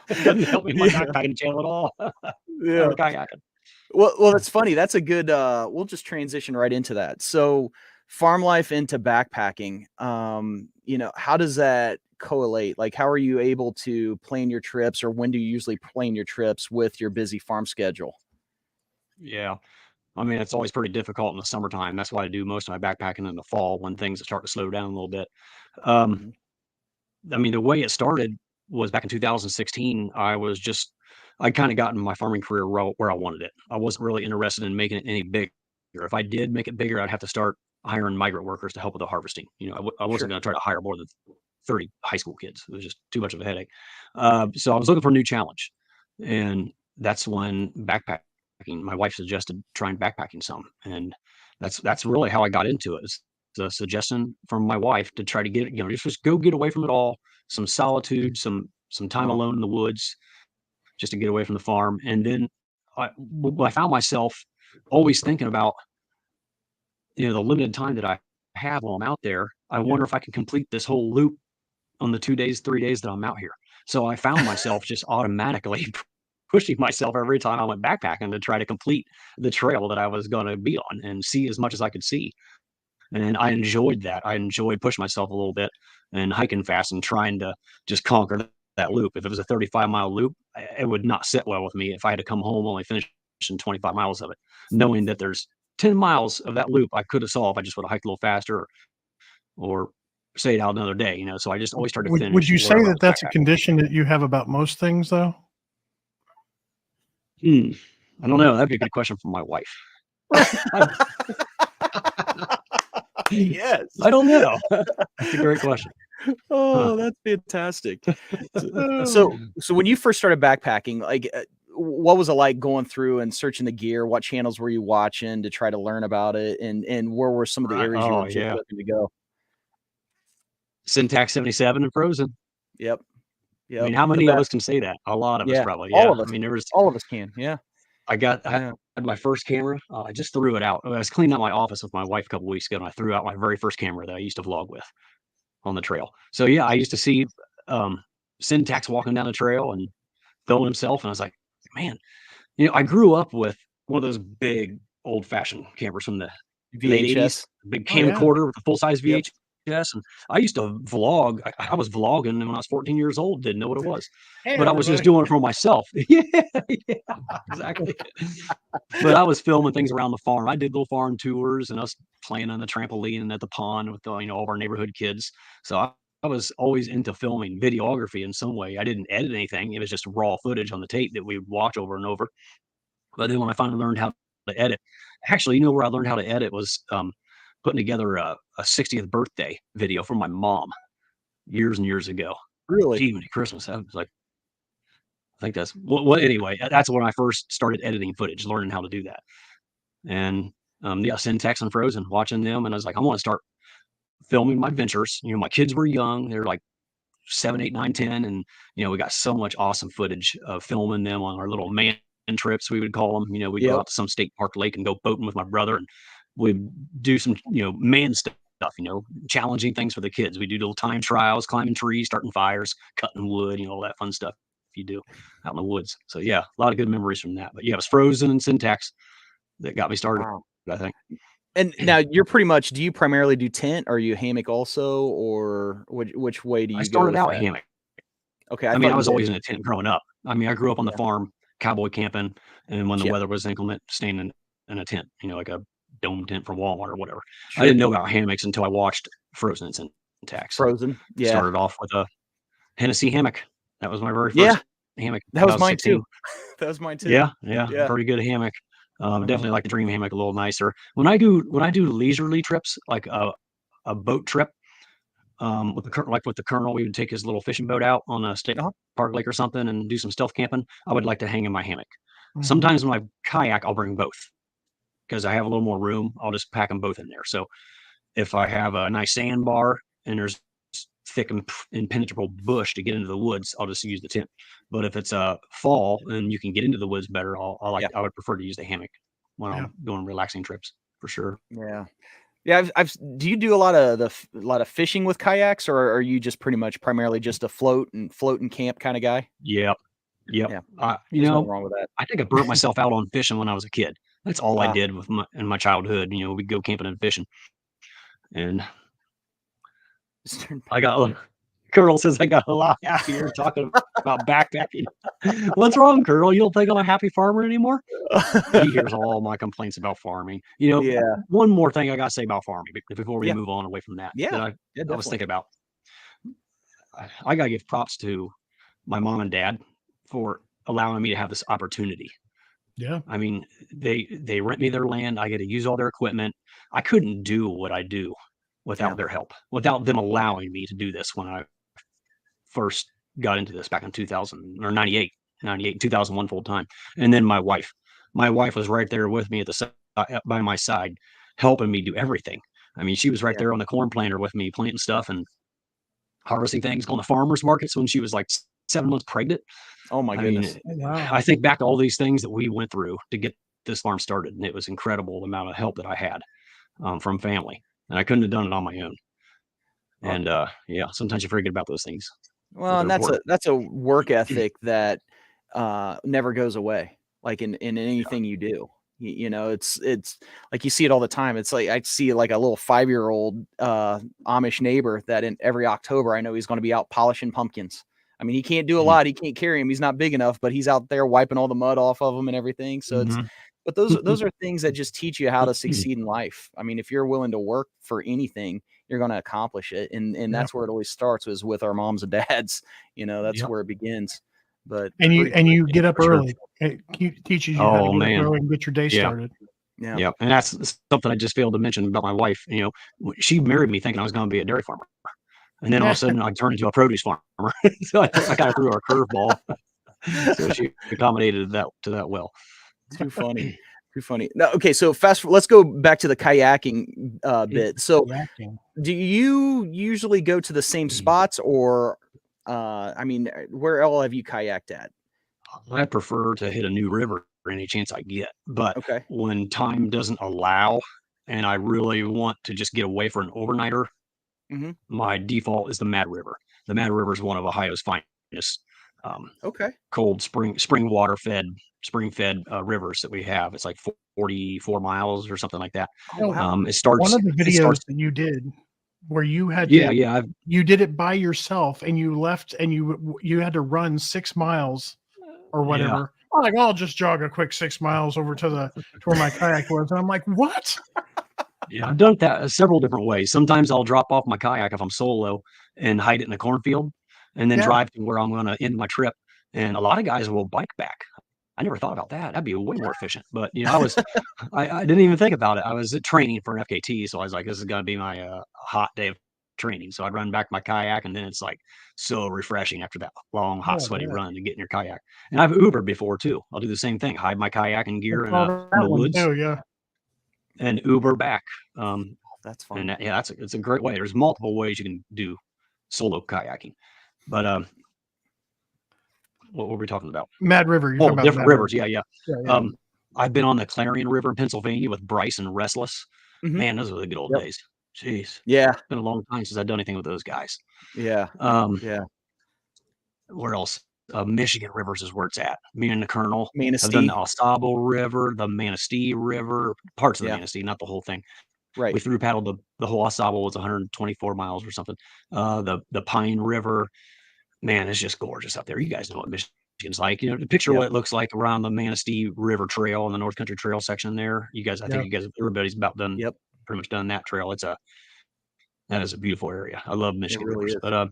It doesn't help me in my Yeah. backpacking channel at all. Yeah. Or kayaking. Well, that's funny. That's a good. We'll just transition right into that. So, farm life into backpacking. How does that correlate? Like, how are you able to plan your trips, or when do you usually plan your trips with your busy farm schedule? Yeah. I mean, it's always pretty difficult in the summertime. That's why I do most of my backpacking in the fall when things start to slow down a little bit. Um, I mean, the way it started was back in 2016. I'd kind of gotten my farming career where I wanted it. I wasn't really interested in making it any bigger. If I did make it bigger, I'd have to start hiring migrant workers to help with the harvesting. I wasn't Sure. going to try to hire more than 30 high school kids. It was just too much of a headache. So I was looking for a new challenge, and that's when backpacking. My wife suggested trying backpacking some, and that's really how I got into it. It's a suggestion from my wife to try to get, just go get away from it all, some solitude, some time alone in the woods, just to get away from the farm. And then I found myself always thinking about, the limited time that I have while I'm out there. I wonder if I can complete this whole loop on the 2 days, 3 days that I'm out here. So I found myself just automatically pushing myself every time I went backpacking to try to complete the trail that I was going to be on and see as much as I could see. And I enjoyed that. I enjoyed pushing myself a little bit and hiking fast and trying to just conquer that loop. If it was a 35-mile loop, it would not sit well with me if I had to come home only finishing 25 miles of it, knowing that there's 10 miles of that loop I could have solved. I just would have hiked a little faster or stayed out another day, So I just always started to finish. Would you say wherever I that was that's a backpacking. condition that you have about most things, though? I don't know. That'd be a good question for my wife. Yes. I don't know. That's a great question. Oh, that's fantastic. So when you first started backpacking, like, what was it like going through and searching the gear? What channels were you watching to try to learn about it? And where were some of the Right. areas you Oh, were just yeah. looking to go? Syntax 77 and Frozen. Yep. I mean, Yep. how The many of best. us can say that? A lot of us Yeah. probably. All Yeah. of us. I mean, All of us can. Yeah. I Yeah. had my first camera. I just threw it out. I was cleaning out my office with my wife a couple weeks ago, and I threw out my very first camera that I used to vlog with on the trail. So yeah, I used to see Syntax walking down the trail and filming himself, and I was like, man, I grew up with one of those big old fashioned cameras from the late 80s, VHS. big Oh, yeah. camcorder with a full size Yep. VHS. And I used to vlog. I was vlogging when I was 14 years old, didn't know what it was, Hey, but I was just everybody. doing it for myself. Yeah, exactly. But I was filming things around the farm. I did little farm tours and us playing on the trampoline and at the pond with all of our neighborhood kids. So I was always into filming videography in some way. I didn't edit anything. It was just raw footage on the tape that we would watch over and over. But then when I finally learned how to edit, actually, where I learned how to edit was putting together a 60th birthday video for my mom years and years ago. Really? Gee, Christmas. I was like, I think that's what anyway, that's when I first started editing footage, learning how to do that. And yeah, Syntax and Frozen, watching them, and I was like, I want to start filming my ventures. My kids were young; they're like 7, 8, 9, 10, and we got so much awesome footage of filming them on our little man trips, we would call them. We'd go Yep. out to some state park lake and go boating with my brother, and we'd do some man stuff, challenging things for the kids. We do little time trials, climbing trees, starting fires, cutting wood, all that fun stuff you do out in the woods. So yeah, a lot of good memories from that. But yeah, it was Frozen and Syntax that got me started, Wow. I think. And now you're pretty much, do you primarily do tent? Or are you hammock also, or which way do you I go started with out that? hammock. Okay. I mean, thought I you was did. always in a tent growing up. I mean, I grew up on the Yeah. farm, cowboy camping, and when the Yeah. weather was inclement, staying in a tent, like a dome tent from Walmart or whatever. I Sure. didn't know about hammocks until I watched Frozen and Syntax. Frozen. Yeah. Started off with a Hennessy hammock. That was my very Yeah. first hammock. That was mine 2016. too. That was mine too. Yeah, Yeah. pretty good hammock. Uh-huh. Definitely like the Dream hammock a little nicer. When I do leisurely trips, like a boat trip, with the Colonel, we would take his little fishing boat out on a state Uh-huh. park lake or something and do some stealth camping. I would like to hang in my hammock. Mhm. Sometimes when I kayak, I'll bring both because I have a little more room. I'll just pack them both in there. So if I have a nice sandbar and there's thick and impenetrable bush to get into the woods, I'll just use the tent. But if it's a fall and you can get into the woods better, I would prefer to use the hammock when I'm going relaxing trips for sure. Yeah. Yeah. Do you do a lot of fishing with kayaks, or are you just pretty much primarily just a float and camp kind of guy? Yep. Yeah. You There's know, nothing wrong with that. I think I burnt myself out on fishing when I was a kid. That's all I Ah. did in my childhood. We'd go camping and fishing, and I got. Curl says I got a lot happier talking about backpacking. What's wrong, Curl? You don't think I'm a happy farmer anymore? He hears all my complaints about farming. Yeah. One more thing I got to say about farming before we Yeah. move on away from that. Yeah. that Yeah, I was definitely. thinking about. I got to give props to my mom and dad for allowing me to have this opportunity. Yeah. I mean, they rent me their land. I get to use all their equipment. I couldn't do what I do without their help, without them allowing me to do this when I first got into this back in 2000 or 98, 2001 full time. And then my wife was right there with me at the by my side, helping me do everything. I mean, she was right there on the corn planter with me, planting stuff and harvesting things, going to farmers markets when she was like 7 months pregnant. Oh my I mean, goodness. Wow. I think back to all these things that we went through to get this farm started, and it was incredible the amount of help that I had from family, and I couldn't have done it on my own. And yeah, sometimes you forget about those things. Well, and that's a work ethic that never goes away. Like in anything you do, you know, it's like you see it all the time. It's like I see like a little 5-year-old Amish neighbor that in every October I know he's going to be out polishing pumpkins. I mean, he can't do a lot. He can't carry him. He's not big enough, but he's out there wiping all the mud off of them and everything. So but those are things that just teach you how to succeed in life. I mean, if you're willing to work for anything, you're going to accomplish it. And that's where it always starts, is with our moms and dads. You know, that's where it begins. But you get up early. It teaches you how to get up early and get your day started. Yeah. And that's something I just failed to mention about my wife. You know, she married me thinking I was going to be a dairy farmer. And then all of a sudden I turned into a produce farmer. So I kind of threw her a curveball. So she accommodated that to that well. Too funny. Too funny. No, okay, so let's go back to the kayaking bit. So do you usually go to the same spots, or I mean, where all have you kayaked at? I prefer to hit a new river any chance I get. But when time doesn't allow and I really want to just get away for an overnighter, my default is the Mad River. The Mad River is one of Ohio's finest cold spring water spring fed rivers that we have. It's like 44 miles or something like that. Oh, wow. It starts one of the videos that you did where you had you did it by yourself, and you left, and you had to run 6 miles or whatever. I'm like, I'll just jog a quick 6 miles over to where my kayak was. And I'm like, what? Yeah, I've done that several different ways. Sometimes I'll drop off my kayak if I'm solo and hide it in a cornfield, and then drive to where I'm going to end my trip. And a lot of guys will bike back. I never thought about that. That'd be way more efficient. But you know, I didn't even think about it. I was training for an FKT, so I was like, this is going to be my hot day of training. So I'd run back my kayak, and then it's like so refreshing after that long, hot, sweaty run to get in your kayak. And I've Ubered before too. I'll do the same thing: hide my kayak and gear in the woods, and Uber back. That's fun. And it's a great way. There's multiple ways you can do solo kayaking, but what were we talking about? Mad River. Oh, different rivers. Yeah. I've been on the Clarion River in Pennsylvania with Bryce and Restless. Man, those were the good old days. Jeez. Yeah. It's been a long time since I've done anything with those guys. Yeah. Where else? Michigan Rivers is where it's at. Me and the Colonel. Manistee. I've done the Ausable River, the Manistee River, parts of the Manistee, not the whole thing. Right. We through paddled the whole Ausable was 124 miles or something. The Pine River, man, it's just gorgeous up there. You guys know what Michigan's like. You know, picture what it looks like around the Manistee River Trail and the North Country Trail section there. You guys, I think everybody's about done. Pretty much done that trail. That is a beautiful area. I love Michigan rivers. But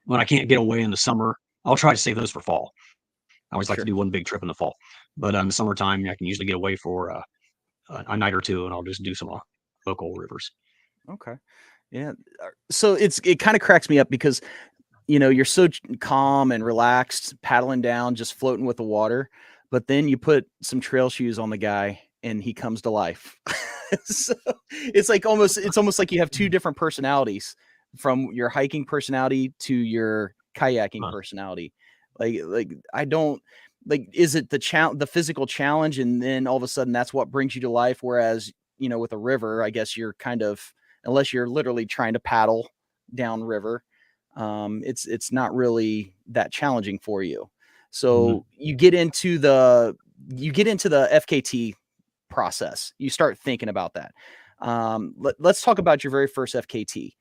when I can't get away in the summer, I'll try to save those for fall. I always like to do one big trip in the fall. But in the summertime, I can usually get away for a night or two, and I'll just do some local rivers. Okay. Yeah. So it kind of cracks me up because, you know, you're so calm and relaxed paddling down, just floating with the water, but then you put some trail shoes on the guy and he comes to life. So it's almost like you have two different personalities, from your hiking personality to your kayaking personality. Like I don't like, is it the physical challenge, and then all of a sudden that's what brings you to life? Whereas, you know, with a river, I guess you're kind of, unless you're literally trying to paddle down river, it's not really that challenging for you. So you get into the FKT process. You start thinking about that. Let's talk about your very first FKT.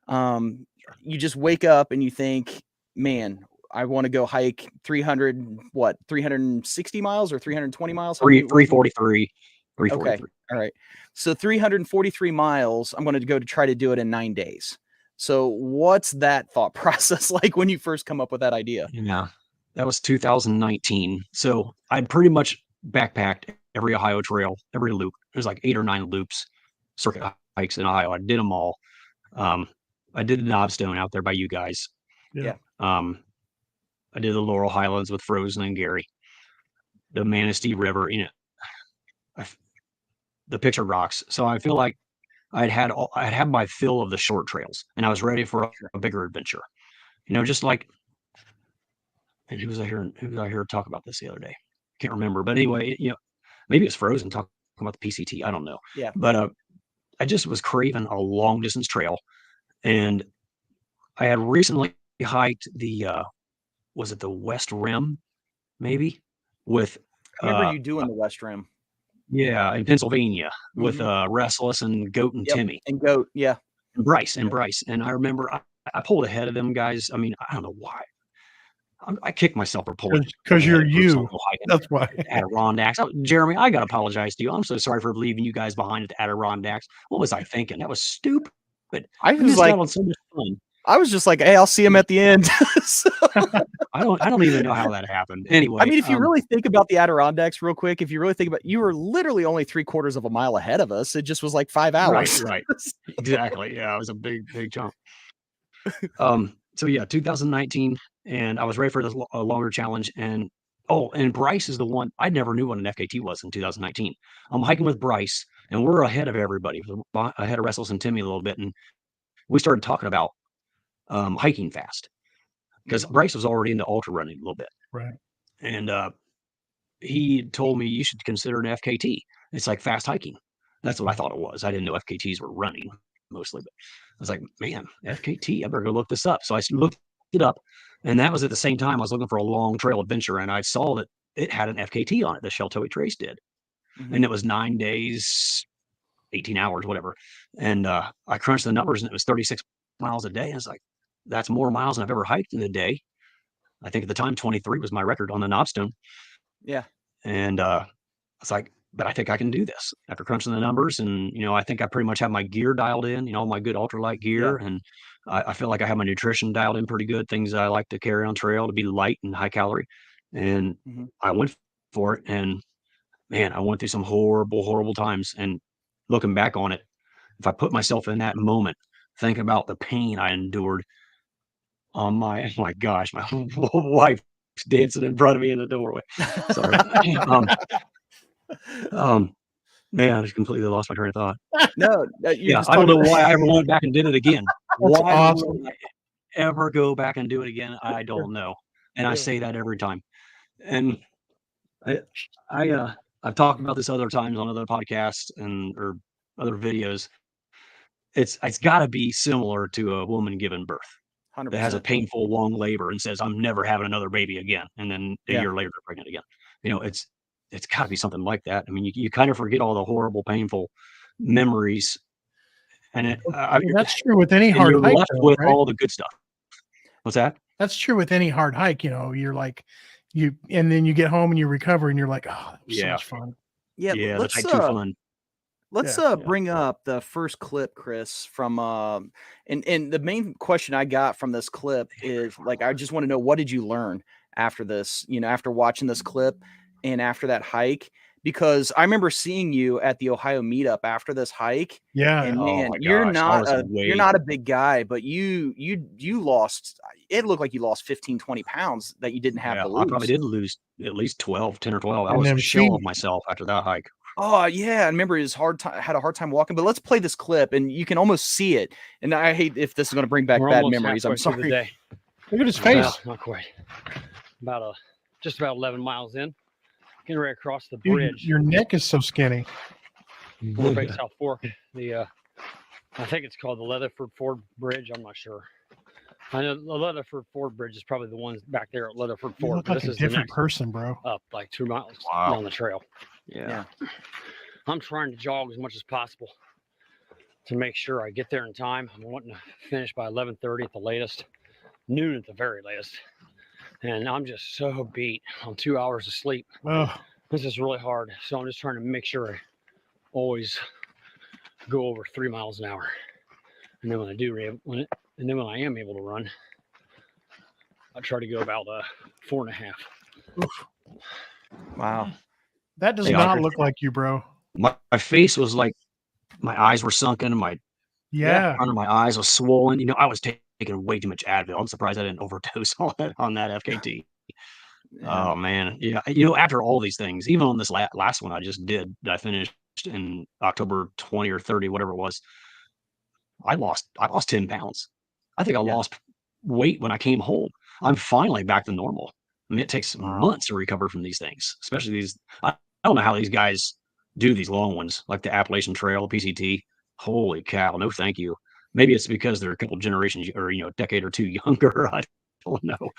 You just wake up and you think, man, I want to go hike 360 miles or 320 miles? 343. Okay. All right. So 343 miles, I'm going to go to try to do it in 9 days. So what's that thought process like when you first come up with that idea? Yeah, that was 2019. So I'd pretty much backpacked every Ohio trail, every loop. There's like 8 or 9 loops, circuit hikes in Ohio. I did them all. I did the Knobstone out there by you guys. Yeah. I did the Laurel Highlands with Frozen and Gary, the Manistee River, the Pictured Rocks. So I feel like I'd had my fill of the short trails, and I was ready for a bigger adventure. Just like, and who was I hear talk about this the other day? Can't remember, but anyway, maybe it's Frozen talking about the PCT. I don't know. Yeah. But I just was craving a long distance trail, and I had recently hiked was it the West Rim, maybe with. I remember you doing the West Rim. Yeah, in Pennsylvania with Restless and Goat and Timmy and Goat, yeah, and Bryce. And I remember I pulled ahead of them guys. I mean, I don't know why. I kicked myself for pulling because you're you. That's why. Adirondacks. Jeremy, I gotta apologize to you. I'm so sorry for leaving you guys behind at the Adirondacks. What was I thinking? That was stupid. I was like, on so much fun. I was just like, hey, I'll see him at the end. So, I don't even know how that happened. Anyway, I mean, if you really think about the Adirondacks real quick, if you really think about, you were literally only 3/4 of a mile ahead of us. It just was like 5 hours. Right. Exactly. Yeah, it was a big jump. So yeah, 2019, and I was ready for a longer challenge. And Bryce is the one. I never knew what an FKT was in 2019. I'm hiking with Bryce, and we're ahead of everybody, ahead of Restless and Timmy a little bit, and we started talking about hiking fast because Bryce was already into ultra running a little bit, right? And he told me you should consider an FKT. It's like fast hiking. That's what I thought it was. I didn't know FKTs were running mostly, but I was like, man, FKT, I better go look this up. So I looked it up, and that was at the same time I was looking for a long trail adventure, and I saw that it had an FKT on it. The Sheltowee Trace did, and it was 9 days, 18 hours, whatever. And I crunched the numbers, and it was 36 miles a day. And it's like, that's more miles than I've ever hiked in a day. I think at the time 23 was my record on the Knobstone. Yeah. And I was like, but I think I can do this after crunching the numbers. And, I think I pretty much have my gear dialed in, all my good ultralight gear. Yeah. And I feel like I have my nutrition dialed in pretty good, things that I like to carry on trail to be light and high calorie. And I went for it. And man, I went through some horrible, horrible times. And looking back on it, if I put myself in that moment, think about the pain I endured on oh my gosh, my wife's dancing in front of me in the doorway. Sorry. Man, I just completely lost my train of thought. No, yeah, I don't know why I ever went back and did it again. Why would I ever go back and do it again? I don't know. And I say that every time. And I've talked about this other times on other podcasts or other videos. It's got to be similar to a woman giving birth 100%. That has a painful long labor and says, I'm never having another baby again. And then a year later, they're pregnant again. It's got to be something like that. I mean, you kind of forget all the horrible, painful memories. And that's true with any hard hike. Left with all the good stuff. What's that? That's true with any hard hike. You're like, and then you get home and you recover and you're like, oh, that was so much fun. Yeah. Let's type 2 fun. Let's bring up the first clip, Chris, from and the main question I got from this clip is like, I just want to know, what did you learn after this, after watching this clip and after that hike? Because I remember seeing you at the Ohio meetup after this hike. Yeah. And man, you're not a big guy, but you lost, it looked like you lost 15, 20 pounds that you didn't have to lose. I probably did lose at least 10 or 12. I was a shell of myself after that hike. Oh yeah, I remember his had a hard time walking. But let's play this clip, and you can almost see it. And I hate if this is going to bring back bad memories. I'm sorry. Look at his face. Not quite. Just about 11 miles in, getting right across the bridge. Your neck is so skinny. Fort South Fork. I think it's called the Leatherford Ford Bridge. I'm not sure. I know the Leatherford Ford Bridge is probably the one back there at Leatherford Ford. You look like a different person, bro. Up like 2 miles on the trail. Yeah. I'm trying to jog as much as possible to make sure I get there in time. I'm wanting to finish by 11:30 at the latest, noon at the very latest. And I'm just so beat on 2 hours of sleep. Oh. This is really hard. So I'm just trying to make sure I always go over 3 miles an hour. And then when I am able to run, I try to go about 4.5. Oof. Wow. That does not look like you, bro. My face was like my eyes were sunken. My Yeah. under my eyes was swollen. You know, I was taking way too much Advil. I'm surprised I didn't overdose on that FKT. Yeah. Oh man, yeah. You know, after all these things, even on this last one I just did, that I finished in October 20 or 30, whatever it was. I lost 10 pounds. I think I Yeah. lost weight when I came home. I'm finally back to normal. I mean, it takes Wow. months to recover from these things, especially these. I don't know how these guys do these long ones, like the Appalachian Trail, the PCT. Holy cow, no thank you. Maybe it's because they're a couple generations or, you know, a decade or two younger. I don't know.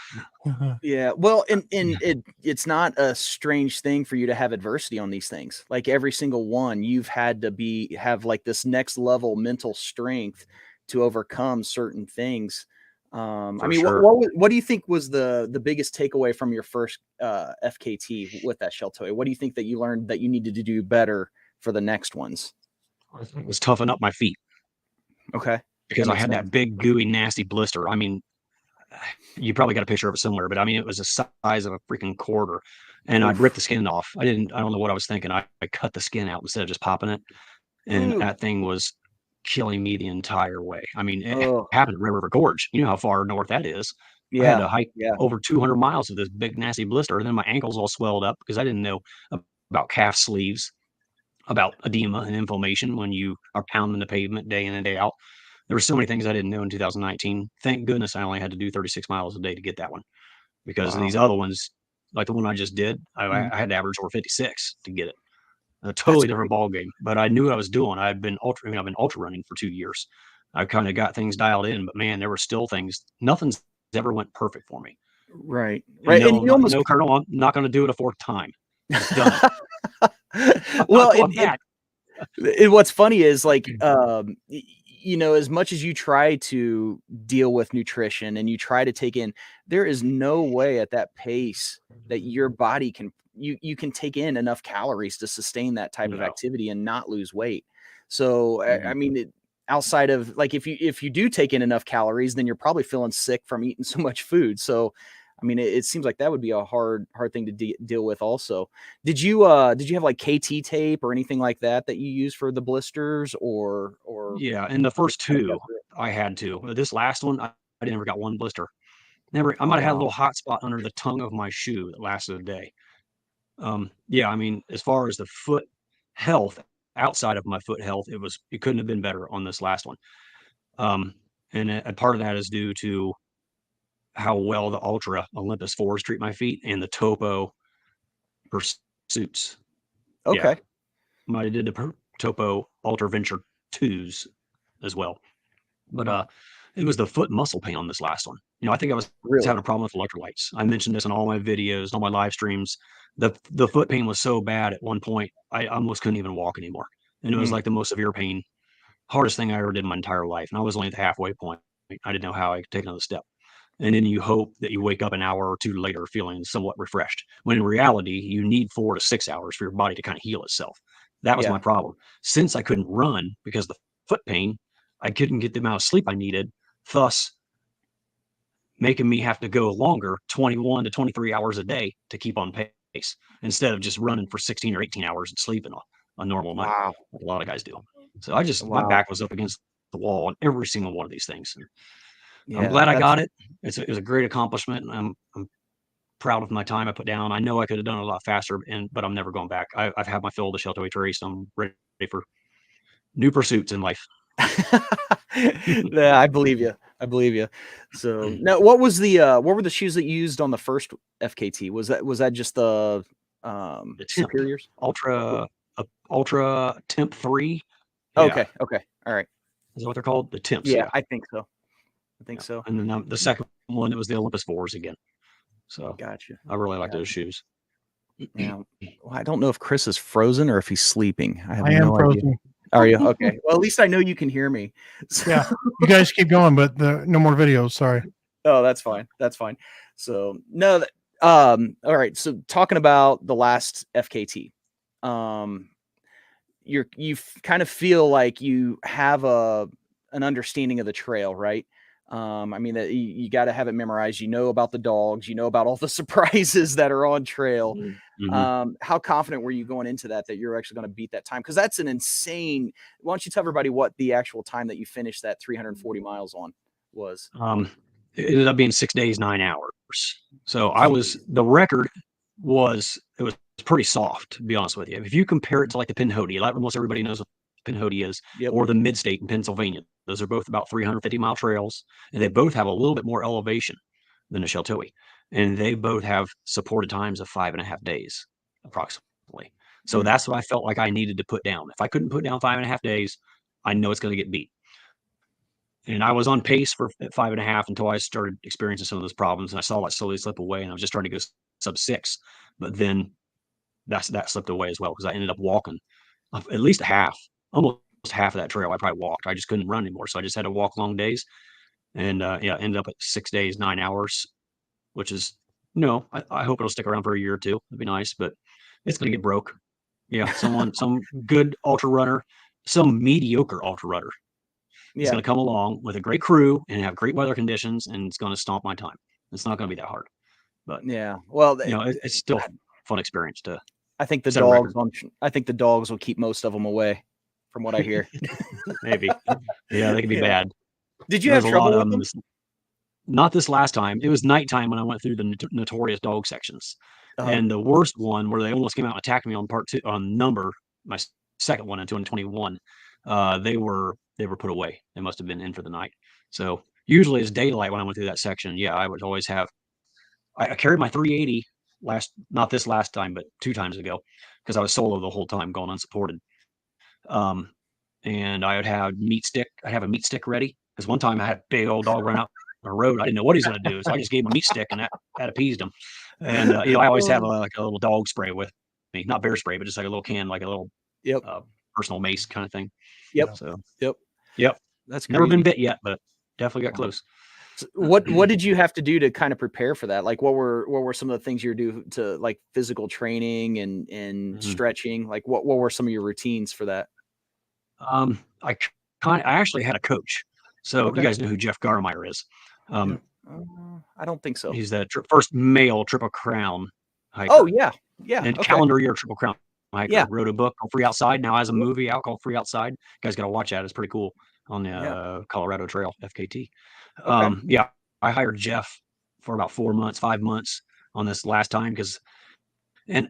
Yeah. Well, and it's not a strange thing for you to have adversity on these things. Like every single one, you've had to have like this next level mental strength to overcome certain things. I For mean, sure. what do you think was the biggest takeaway from your first FKT with that shell toe? What do you think that you learned that you needed to do better for the next ones? It was toughen up my feet Okay. because That I makes had sense. that big, gooey, nasty blister. I mean, you probably got a picture of it somewhere, but I mean, it was the size of a freaking quarter, and I'd Oof. ripped the skin off. I don't know what I was thinking. I cut the skin out instead of just popping it, and Ooh. that thing was killing me the entire way. I mean, it Oh, happened at Red River Gorge. You know how far north that is. I had yeah. to hike Yeah. over 200 miles with this big, nasty blister, and then my ankles all swelled up because I didn't know about calf sleeves, about edema and inflammation when you are pounding the pavement day in and day out. There were so many things I didn't know in 2019. Thank goodness I only had to do 36 miles a day to get that one, because Wow. these other ones, like the one I just did, Mm. I had to average over 56 to get it. A That's totally different great. ball game, but I knew what I was doing. I've been ultra running for 2 years. I kind of got things dialed in, but man, there were still things. Nothing's ever went perfect for me. Right. And Right. And no, you almost no, Colonel, I'm not going to do it a fourth time. It's done. I'm well, not going back. what's funny is like, you know, as much as you try to deal with nutrition and you try to take in, there is no way at that pace that your body can, you can take in enough calories to sustain that type of No. activity and not lose weight. So, I Mhm. mean, outside of like, if you do take in enough calories, then you're probably feeling sick from eating so much food. So, I mean, it seems like that would be a hard thing to deal with also. Did you have like KT tape or anything like that that you use for the blisters or Yeah, and the first how you got 2 through it? I had to. But this last one, I never got one blister. Never. I Oh, might have had a wow. little hot spot under the tongue of my shoe that lasted a day. Yeah, I mean, as far as the foot health, outside of my foot health, it couldn't have been better on this last one. Um, and a part of that is due to how well the Ultra Olympus 4s treat my feet and the Topo Pursuits. Yeah, Okay. might have did the Topo Ultra Venture 2s as well. But it was the foot muscle pain on this last one. You know, I think I was Really? having a problem with electrolytes. I mentioned this in all my videos, all my live streams. The foot pain was so bad at one point, I almost couldn't even walk anymore. And it was Mm, like the most severe pain, hardest thing I ever did in my entire life. And I was only at the halfway point. I didn't know how I could take another step. And then you hope that you wake up an hour or two later feeling somewhat refreshed. When in reality, you need 4 to 6 hours for your body to kind of heal itself. That was my yeah. problem. Since I couldn't run because of the foot pain, I couldn't get the amount of sleep I needed, thus making me have to go longer, 21 to 23 hours a day to keep on pace instead of just running for 16 or 18 hours and sleeping a normal night, Wow. like a lot of guys do. So my Wow. back was up against the wall on every single one of these things. And I'm Yeah. glad I That's got it. It was a great accomplishment. And I'm proud of my time I put down. I know I could have done it a lot faster, but I'm never going back. I've had my fill of the Shelter Way race. I'm ready for new pursuits in life. Yeah, I believe you. I believe you. So now, what were the shoes that you used on the first FKT? Was that just the The Temp superiors? Ultra Temp 3. Yeah, Okay. Okay. All right. is that what they're called? The Temps, Yeah, yeah. I think so. I think Yeah, so. and then, the second one, it was the Olympus 4s again. So, Gotcha. I really like Gotcha. those shoes. Yeah. Well, I don't know if Chris is frozen or if he's sleeping. I have I am no idea. frozen. Are you? Okay. Well, at least I know you can hear me. So- Yeah. You guys keep going, but no more videos. Sorry. Oh, that's fine. That's fine. So no, all right. So talking about the last FKT, you kind of feel like you have an understanding of the trail, right? I mean, that you got to have it memorized. You know about the dogs. You know about all the surprises that are on trail. How confident were you going into that you're actually going to beat that time? Because that's an insane. Why don't you tell everybody what the actual time that you finished that 340 miles on was? It ended up being 6 days, 9 hours. So the record was pretty soft, to be honest with you. If you compare it to like the Pinhoti, like almost everybody knows what Pinhoti is, or the Mid-State in Pennsylvania, those are both about 350-mile trails, and they both have a little bit more elevation than the Sheltowee, and they both have supported times of 5.5 days, approximately. So that's what I felt like I needed to put down. If I couldn't put down 5.5 days, I know it's going to get beat. And I was on pace for 5.5 until I started experiencing some of those problems, and I saw that slowly slip away, and I was just trying to go sub 6, but then that slipped away as well because I ended up walking at least almost half of that trail. I probably walked. I just couldn't run anymore, so I just had to walk long days, and ended up at 6 days, 9 hours, which is I hope it'll stick around for a year or two. It'd be nice, but it's gonna get broke. Yeah, some good ultra runner, some mediocre ultra runner is going to come along with a great crew and have great weather conditions, and it's going to stomp my time. It's not going to be that hard, but well, it's still a fun experience to. I think the dogs will keep most of them away, from what I hear. Maybe, yeah, they can be bad. Did you have trouble with them? Not this last time. It was nighttime when I went through the notorious dog sections, and the worst one where they almost came out and attacked me on part 2 on number, my second one in 2021. They were put away. They must have been in for the night. So usually it's daylight when I went through that section. Yeah, I would always have. I carried my 380 not this last time, but 2 times ago, because I was solo the whole time going unsupported. And I would have meat stick. I'd have a meat stick ready because one time I had a big old dog run out on the road. I didn't know what he's going to do, so I just gave him a meat stick, and that appeased him. And I always have a little dog spray with me, not bear spray, but just like a little can, like a little personal mace kind of thing. So yep. That's crazy. Never been bit yet, but definitely got close. So what did you have to do to kind of prepare for that? Like what were some of the things you do to like physical training and stretching? Like what were some of your routines for that? I actually had a coach. So you guys know who Jeff Garmeyer is. I don't think so. He's the first male Triple Crown hiker. Oh yeah. And calendar year Triple Crown hiker. Wrote a book called Free Outside. Now has a movie out called Free Outside. You guys got to watch that. It's pretty cool on the Colorado Trail, FKT. I hired Jeff for about 5 months on this last time and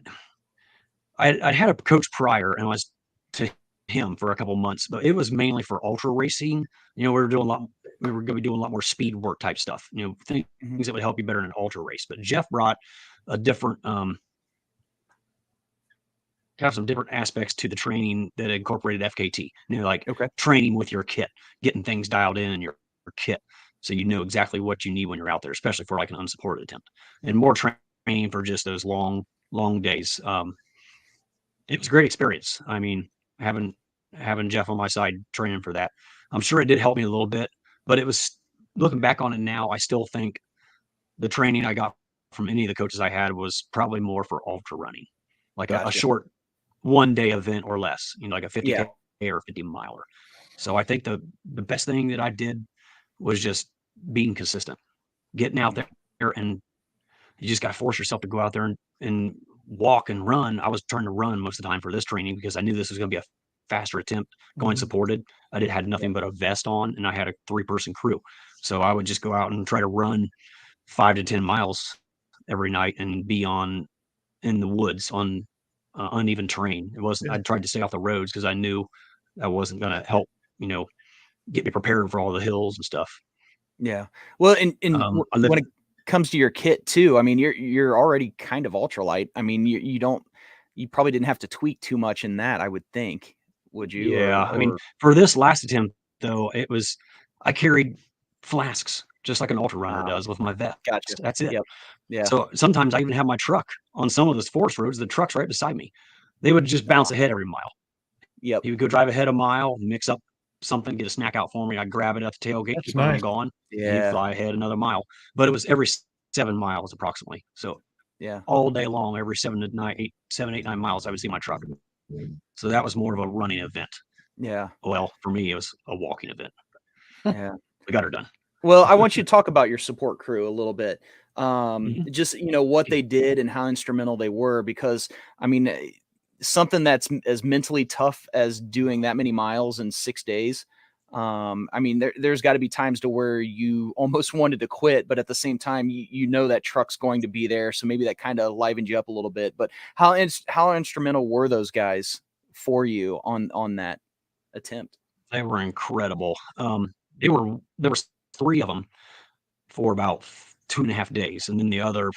I'd had a coach prior, and I was to him for a couple months, but it was mainly for ultra racing. We were going to be doing a lot more speed work type stuff, things that would help you better in an ultra race. But Jeff brought a different, have some different aspects to the training that incorporated FKT, training with your kit, getting things dialed in your kit, so you know exactly what you need when you're out there, especially for like an unsupported attempt, and more training for just those long days. It was a great experience. I mean, having Jeff on my side training for that, I'm sure it did help me a little bit, but it was, looking back on it now, I still think the training I got from any of the coaches I had was probably more for ultra running, like a short 1-day event or less, like a 50K or 50 miler. So I think the best thing that I did was just being consistent, getting out there, and you just got to force yourself to go out there and walk and run. I was trying to run most of the time for this training because I knew this was going to be a faster attempt going supported. I had nothing but a vest on, and I had a 3-person crew. So I would just go out and try to run 5 to 10 miles every night and be in the woods on uneven terrain. I tried to stay off the roads because I knew that wasn't going to help, get me prepared for all the hills and stuff. Yeah. Well, and when it comes to your kit too, I mean, you're already kind of ultralight. I mean, you probably didn't have to tweak too much in that, I would think. Would you? Yeah. I mean, for this last attempt though, I carried flasks just like an ultra runner does with my vest. Gotcha. That's it. Yep. Yeah. So sometimes I even have my truck on some of those forest roads. The truck's right beside me. They would just bounce ahead every mile. Yep. He would go drive ahead a mile, mix up something, get a snack out for me. I'd grab it at the tailgate, keep on going. Yeah. He'd fly ahead another mile. But it was every 7 miles approximately. So all day long, every 7, 8, 9 miles, I would see my truck. So that was more of a running event. Yeah. Well, for me, it was a walking event. Yeah. We got her done. Well, I want you to talk about your support crew a little bit. Mhm. Just, what they did and how instrumental they were, because I mean, something that's as mentally tough as doing that many miles in 6 days. I mean, there's got to be times to where you almost wanted to quit, but at the same time, you know that truck's going to be there, so maybe that kind of livened you up a little bit. But how instrumental were those guys for you on that attempt? They were incredible. There was 3 of them for about 2.5 days, and then the other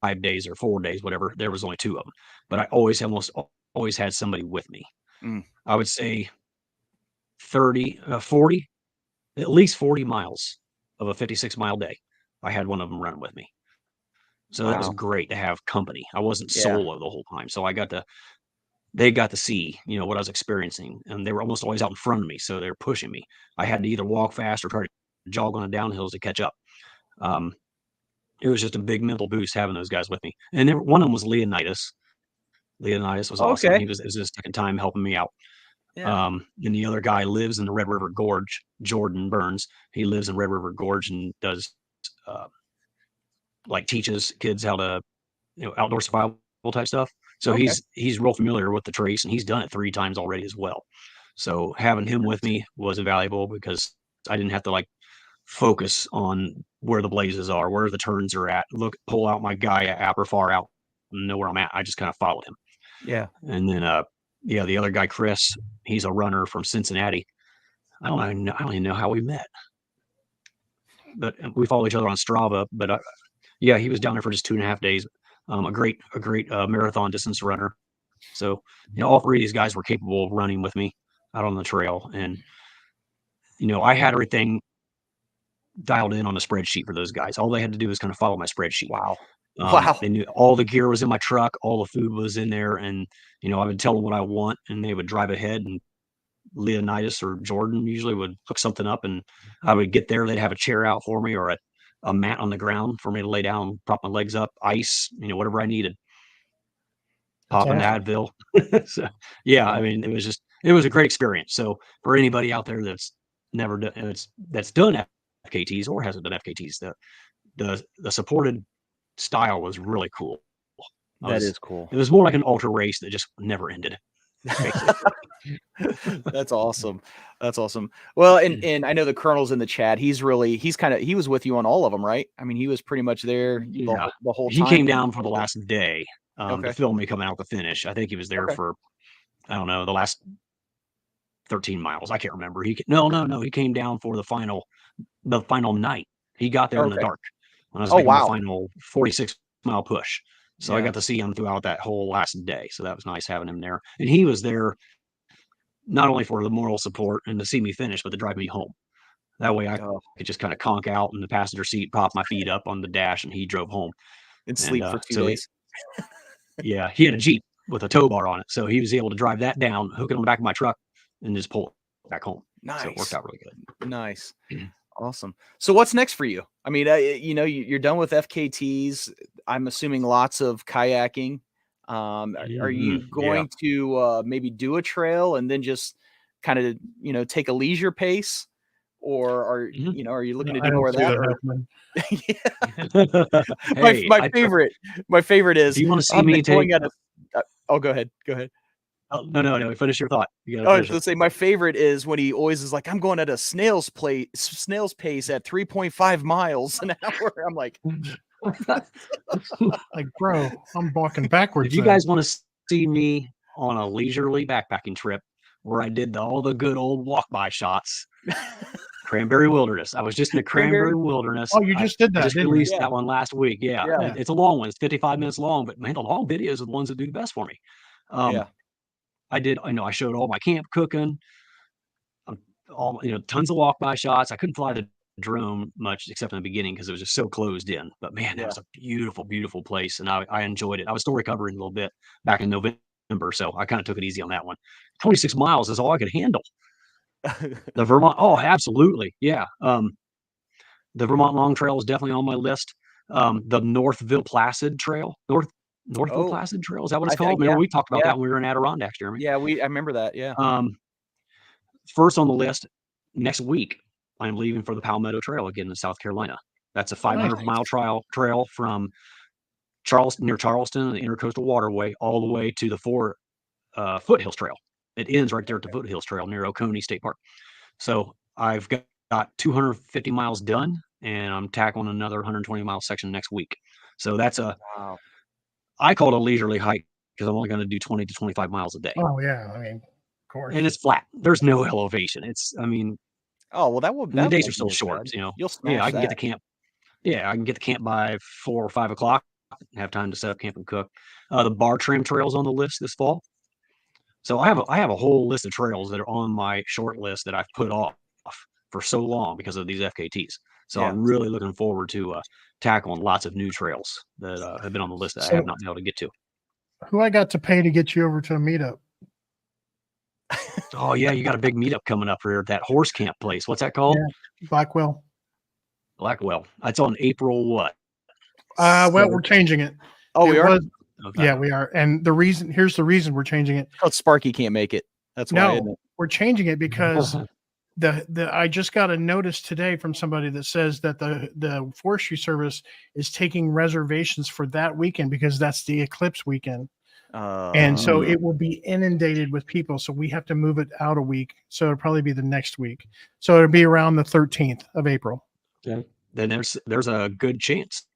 5 days or 4 days, whatever, there was only 2 of them. But I always had somebody with me. Mm. I would say 40, at least 40 miles of a 56-mile day. I had one of them running with me. So that was Wow. great to have company. I wasn't Yeah. solo the whole time. So they got to see, what I was experiencing, and they were almost always out in front of me. So they were pushing me. I had to either walk fast or try to jog on the downhills to catch up. It was just a big mental boost having those guys with me. And one of them was Leonidas. Leonidas was awesome. Okay. It was his second time helping me out. Yeah. And the other guy lives in the Red River Gorge, Jordan Burns. He lives in Red River Gorge and does teaches kids how to, outdoor survival type stuff. So Okay. he's real familiar with the trace, and he's done it 3 times already as well. So having him with me was invaluable because I didn't have to focus on where the blazes are, where the turns are at, pull out my Gaia app or far out and know where I'm at. I just kind of followed him. Yeah. And then the other guy, Chris, he's a runner from Cincinnati. I don't even know how we met, but we follow each other on Strava. But he was down there for just 2.5 days. A great marathon distance runner. So all 3 of these guys were capable of running with me out on the trail, and I had everything dialed in on the spreadsheet for those guys. All they had to do was kind of follow my spreadsheet. Wow. Wow. They knew all the gear was in my truck, all the food was in there, and I would tell them what I want, and they would drive ahead. And Leonidas or Jordan usually would hook something up, and I would get there. They'd have a chair out for me or a mat on the ground for me to lay down, prop my legs up, ice, whatever I needed. That's Pop an awesome. Advil. So yeah, I mean, it was a great experience. So for anybody out there that's never done, that's done FKTs or hasn't done FKTs, the supported style was really cool. That is cool. It was more like an ultra race that just never ended. That's awesome. That's awesome. Well, and I know the Colonel's in the chat. He was with you on all of them, right? I mean, he was pretty much there the whole time. He came down for the last day Okay. to film me coming out the finish. I think he was there for, I don't know, the last 13 miles. I can't remember. No. He came down for the final night. He got there in the dark when I was making the final 46-mile push. So I got to see him throughout that whole last day. So that was nice having him there. And he was there not only for the moral support and to see me finish, but to drive me home. That way I could just kind of conk out in the passenger seat, prop my feet up on the dash, and he drove home. And sleep for 2 days. He had a Jeep with a tow bar on it. So he was able to drive that down, hook it on the back of my truck, and just pull it back home. Nice. So it worked out really good. Nice. Awesome. So what's next for you? I mean, you're done with FKTs. I'm assuming lots of kayaking. Are you going to maybe do a trail and then just kind of, take a leisure pace? Or are you looking to do more of that? My favorite is, do you want to see me going at go ahead. Oh, no. Finish your thought. Let's say my favorite is when he always is like, I'm going at a snail's pace at 3.5 miles an hour. I'm like, bro, I'm walking backwards. If you guys want to see me on a leisurely backpacking trip where I did all the good old walk-by shots, Cranberry Wilderness. I was just in the Cranberry Wilderness. Oh, you just did that. I just released that one last week. Yeah. It's a long one. It's 55 minutes long, but man, the long videos are the ones that do the best for me. I showed all my camp cooking, tons of walk-by shots. I couldn't fly the drone much except in the beginning because it was just so closed in. But man, that was a beautiful, beautiful place, and I enjoyed it. I was still recovering a little bit back in November, so I kind of took it easy on that one. 26 miles is all I could handle. The Vermont, absolutely, yeah. The Vermont Long Trail is definitely on my list. The Northville Placid Trail, Northville Placid Trail, is that what it's called? Remember we talked about that when we were in Adirondacks, Jeremy? Yeah, I remember that. Yeah. First on the list next week, I'm leaving for the Palmetto Trail again in South Carolina. That's a 500-mile trail from near Charleston and the Intercoastal Waterway all the way to the Foothills Trail. It ends right there at the Foothills Trail near Oconee State Park. So I've got 250 miles done, and I'm tackling another 120-mile section next week. So that's I call it a leisurely hike because I'm only going to do 20 to 25 miles a day. Oh yeah, I mean, of course. And it's flat. There's no elevation. Oh well, that will. The days are still short. You'll smash I can that. get to camp. Yeah, I can get to camp by 4 or 5 o'clock. Have time to set up camp and cook. The Bartram Trail's on the list this fall. So I have a whole list of trails that are on my short list that I've put off for so long because of these FKTs. So I'm really looking forward to tackling lots of new trails that have been on the list that I have not been able to get to. Who I got to pay to get you over to a meetup? Oh yeah, you got a big meetup coming up here at that horse camp place. What's that called? Yeah, Blackwell. Blackwell. That's on April what? Well, we're changing it. Oh, we are. Okay. Yeah, we are. And here's the reason we're changing it. Oh, Sparky can't make it. That's why. No, we're changing it because I just got a notice today from somebody that says that the Forestry Service is taking reservations for that weekend because that's the eclipse weekend. And so it will be inundated with people. So we have to move it out a week. So it'll probably be the next week. So it'll be around the 13th of April. Okay. Then there's a good chance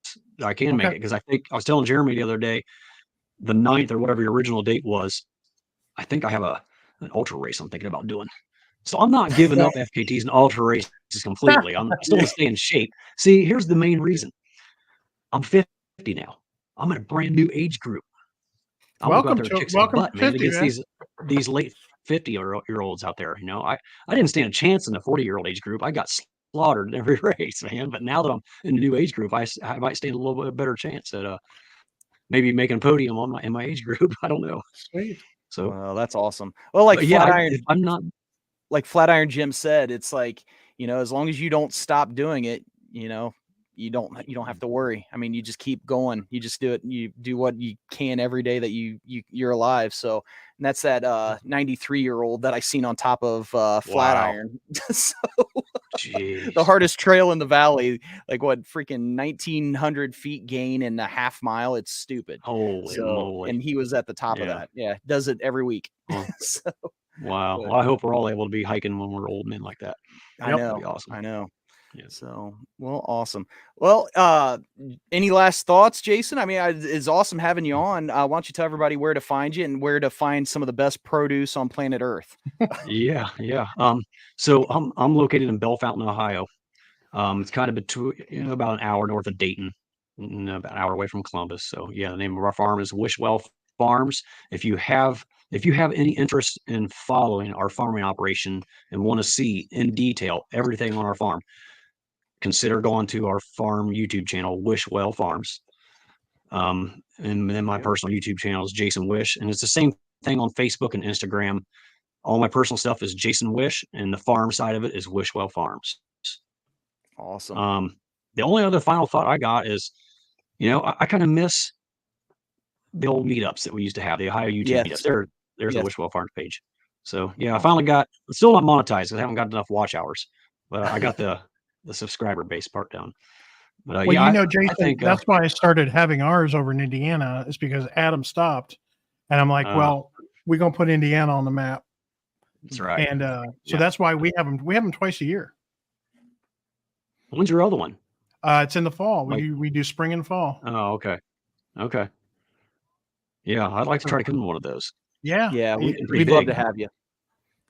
I can make it because I think I was telling Jeremy the other day, the 9th or whatever your original date was. I think I have an ultra race I'm thinking about doing. So I'm not giving up FKTs and ultra races completely. I'm still going to stay in shape. See, here's the main reason. I'm 50 now. I'm in a brand new age group. I'm Welcome to kick welcome butt, man, against these late 50-year-olds out there. I didn't stand a chance in the 40-year-old age group. I got slaughtered in every race, man. But now that I'm in the new age group, I might stand a little bit better chance at maybe making a podium in my age group. I don't know. Sweet. So well, that's awesome. Well, like I'm not like Flatiron Jim said, it's like, as long as you don't stop doing it, you don't have to worry. I mean, you just keep going. You just do it. You do what you can every day that you're alive. So, and that's that 93-year-old that I seen on top of Flatiron. So the hardest trail in the valley, like what freaking 1,900 feet gain in a half mile. It's stupid. Holy moly. And he was at the top of that. Yeah. Does it every week. So, wow. Well, I hope we're all able to be hiking when we're old men like that. I know. That'd be awesome. I know. Yeah. So, well, awesome. Well, any last thoughts, Jason? I mean, it's awesome having you on. Why don't you tell everybody where to find you and where to find some of the best produce on planet Earth? Yeah. So I'm located in Bellefontaine, Ohio. It's kind of between about an hour north of Dayton, about an hour away from Columbus. So yeah, the name of our farm is Wishwell Farms. If you have any interest in following our farming operation and want to see in detail everything on our farm, consider going to our farm YouTube channel, Wishwell Farms. And then my personal YouTube channel is Jason Wish. And it's the same thing on Facebook and Instagram. All my personal stuff is Jason Wish, and the farm side of it is Wishwell Farms. Awesome. The only other final thought I got is, I kind of miss the old meetups that we used to have, the Ohio YouTube meetups. There's the Wishwell Farms page. So yeah, I finally it's still not monetized because I haven't got enough watch hours, but I got the subscriber base part down. But Jason, I think, that's why I started having ours over in Indiana, is because Adam stopped, and I'm like, well, we're gonna put Indiana on the map. That's right. And so that's why we have them twice a year. When's your other one? It's in the fall. We do spring and fall. Oh, okay. Yeah, I'd like to try to come to one of those. Yeah, we'd love to have you.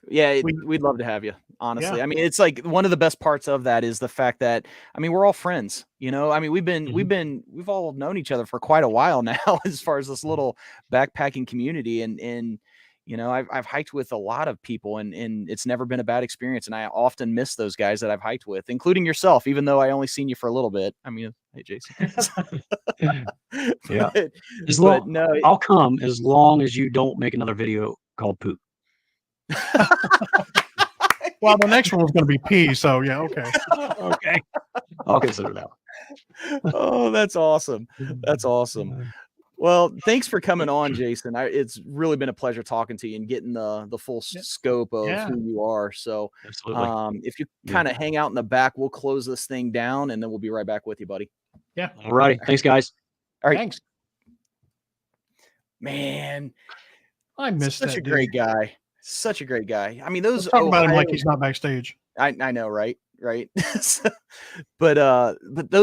Yeah, we'd love to have you. Honestly, I mean, it's like one of the best parts of that is the fact that, I mean, we're all friends. I mean, we've all known each other for quite a while now, as far as this little backpacking community, and I've hiked with a lot of people, and it's never been a bad experience. And I often miss those guys that I've hiked with, including yourself, even though I only seen you for a little bit. I mean, hey, Jason. Yeah. I'll come as long as you don't make another video called poop. Well, the next one was going to be pee. So yeah. Okay. Okay. I'll consider that. Oh, that's awesome. That's awesome. Well, thanks for coming on, Jason. It's really been a pleasure talking to you and getting the full scope of who you are. So, Absolutely. if you kind of hang out in the back, we'll close this thing down, and then we'll be right back with you, buddy. Yeah. All righty. Thanks, guys. All right. Thanks. Man, I missed such that a great dude. guy. Such a great guy. I mean, those Let's talk about him like he's not backstage. I know, right? Right. But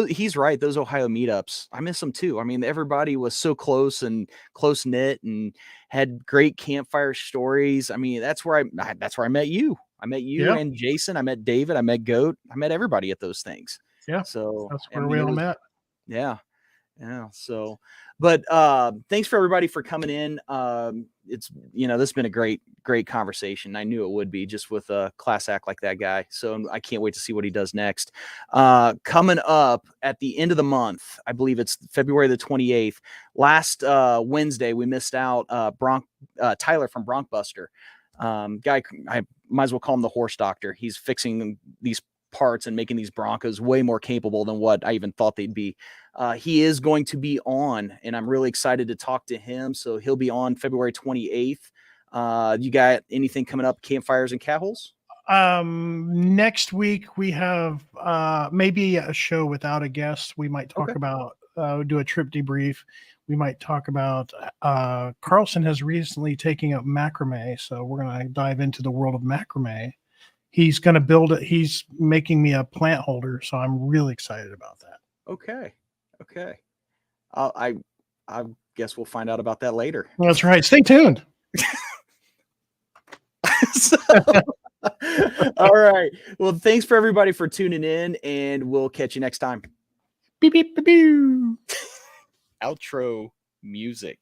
he's right. Those Ohio meetups, I miss them too. I mean, everybody was so close and close knit and had great campfire stories. I mean, that's where I met you. I met you and Jason. I met David. I met Goat. I met everybody at those things. Yeah. So that's where we all met. Yeah. Yeah. So, but thanks for everybody for coming in. It's, this has been a great conversation. I knew it would be, just with a class act like that guy. So I can't wait to see what he does next. Coming up at the end of the month, I believe it's February the 28th. Last Wednesday, we missed out Tyler from Bronkbuster. Guy, I might as well call him the horse doctor. He's fixing these parts and making these Broncos way more capable than what I even thought they'd be. He is going to be on, and I'm really excited to talk to him. So he'll be on February 28th. You got anything coming up, campfires and cat holes? Next week we have maybe a show without a guest. We might talk about do a trip debrief. We might talk about Carlson has recently taken up macrame, so we're going to dive into the world of macrame. He's going to build it. He's making me a plant holder, so I'm really excited about that. Okay. I guess we'll find out about that later. That's right. Stay tuned. All right. Well, thanks for everybody for tuning in, and we'll catch you next time. Beep, beep, beep, beep. Outro music.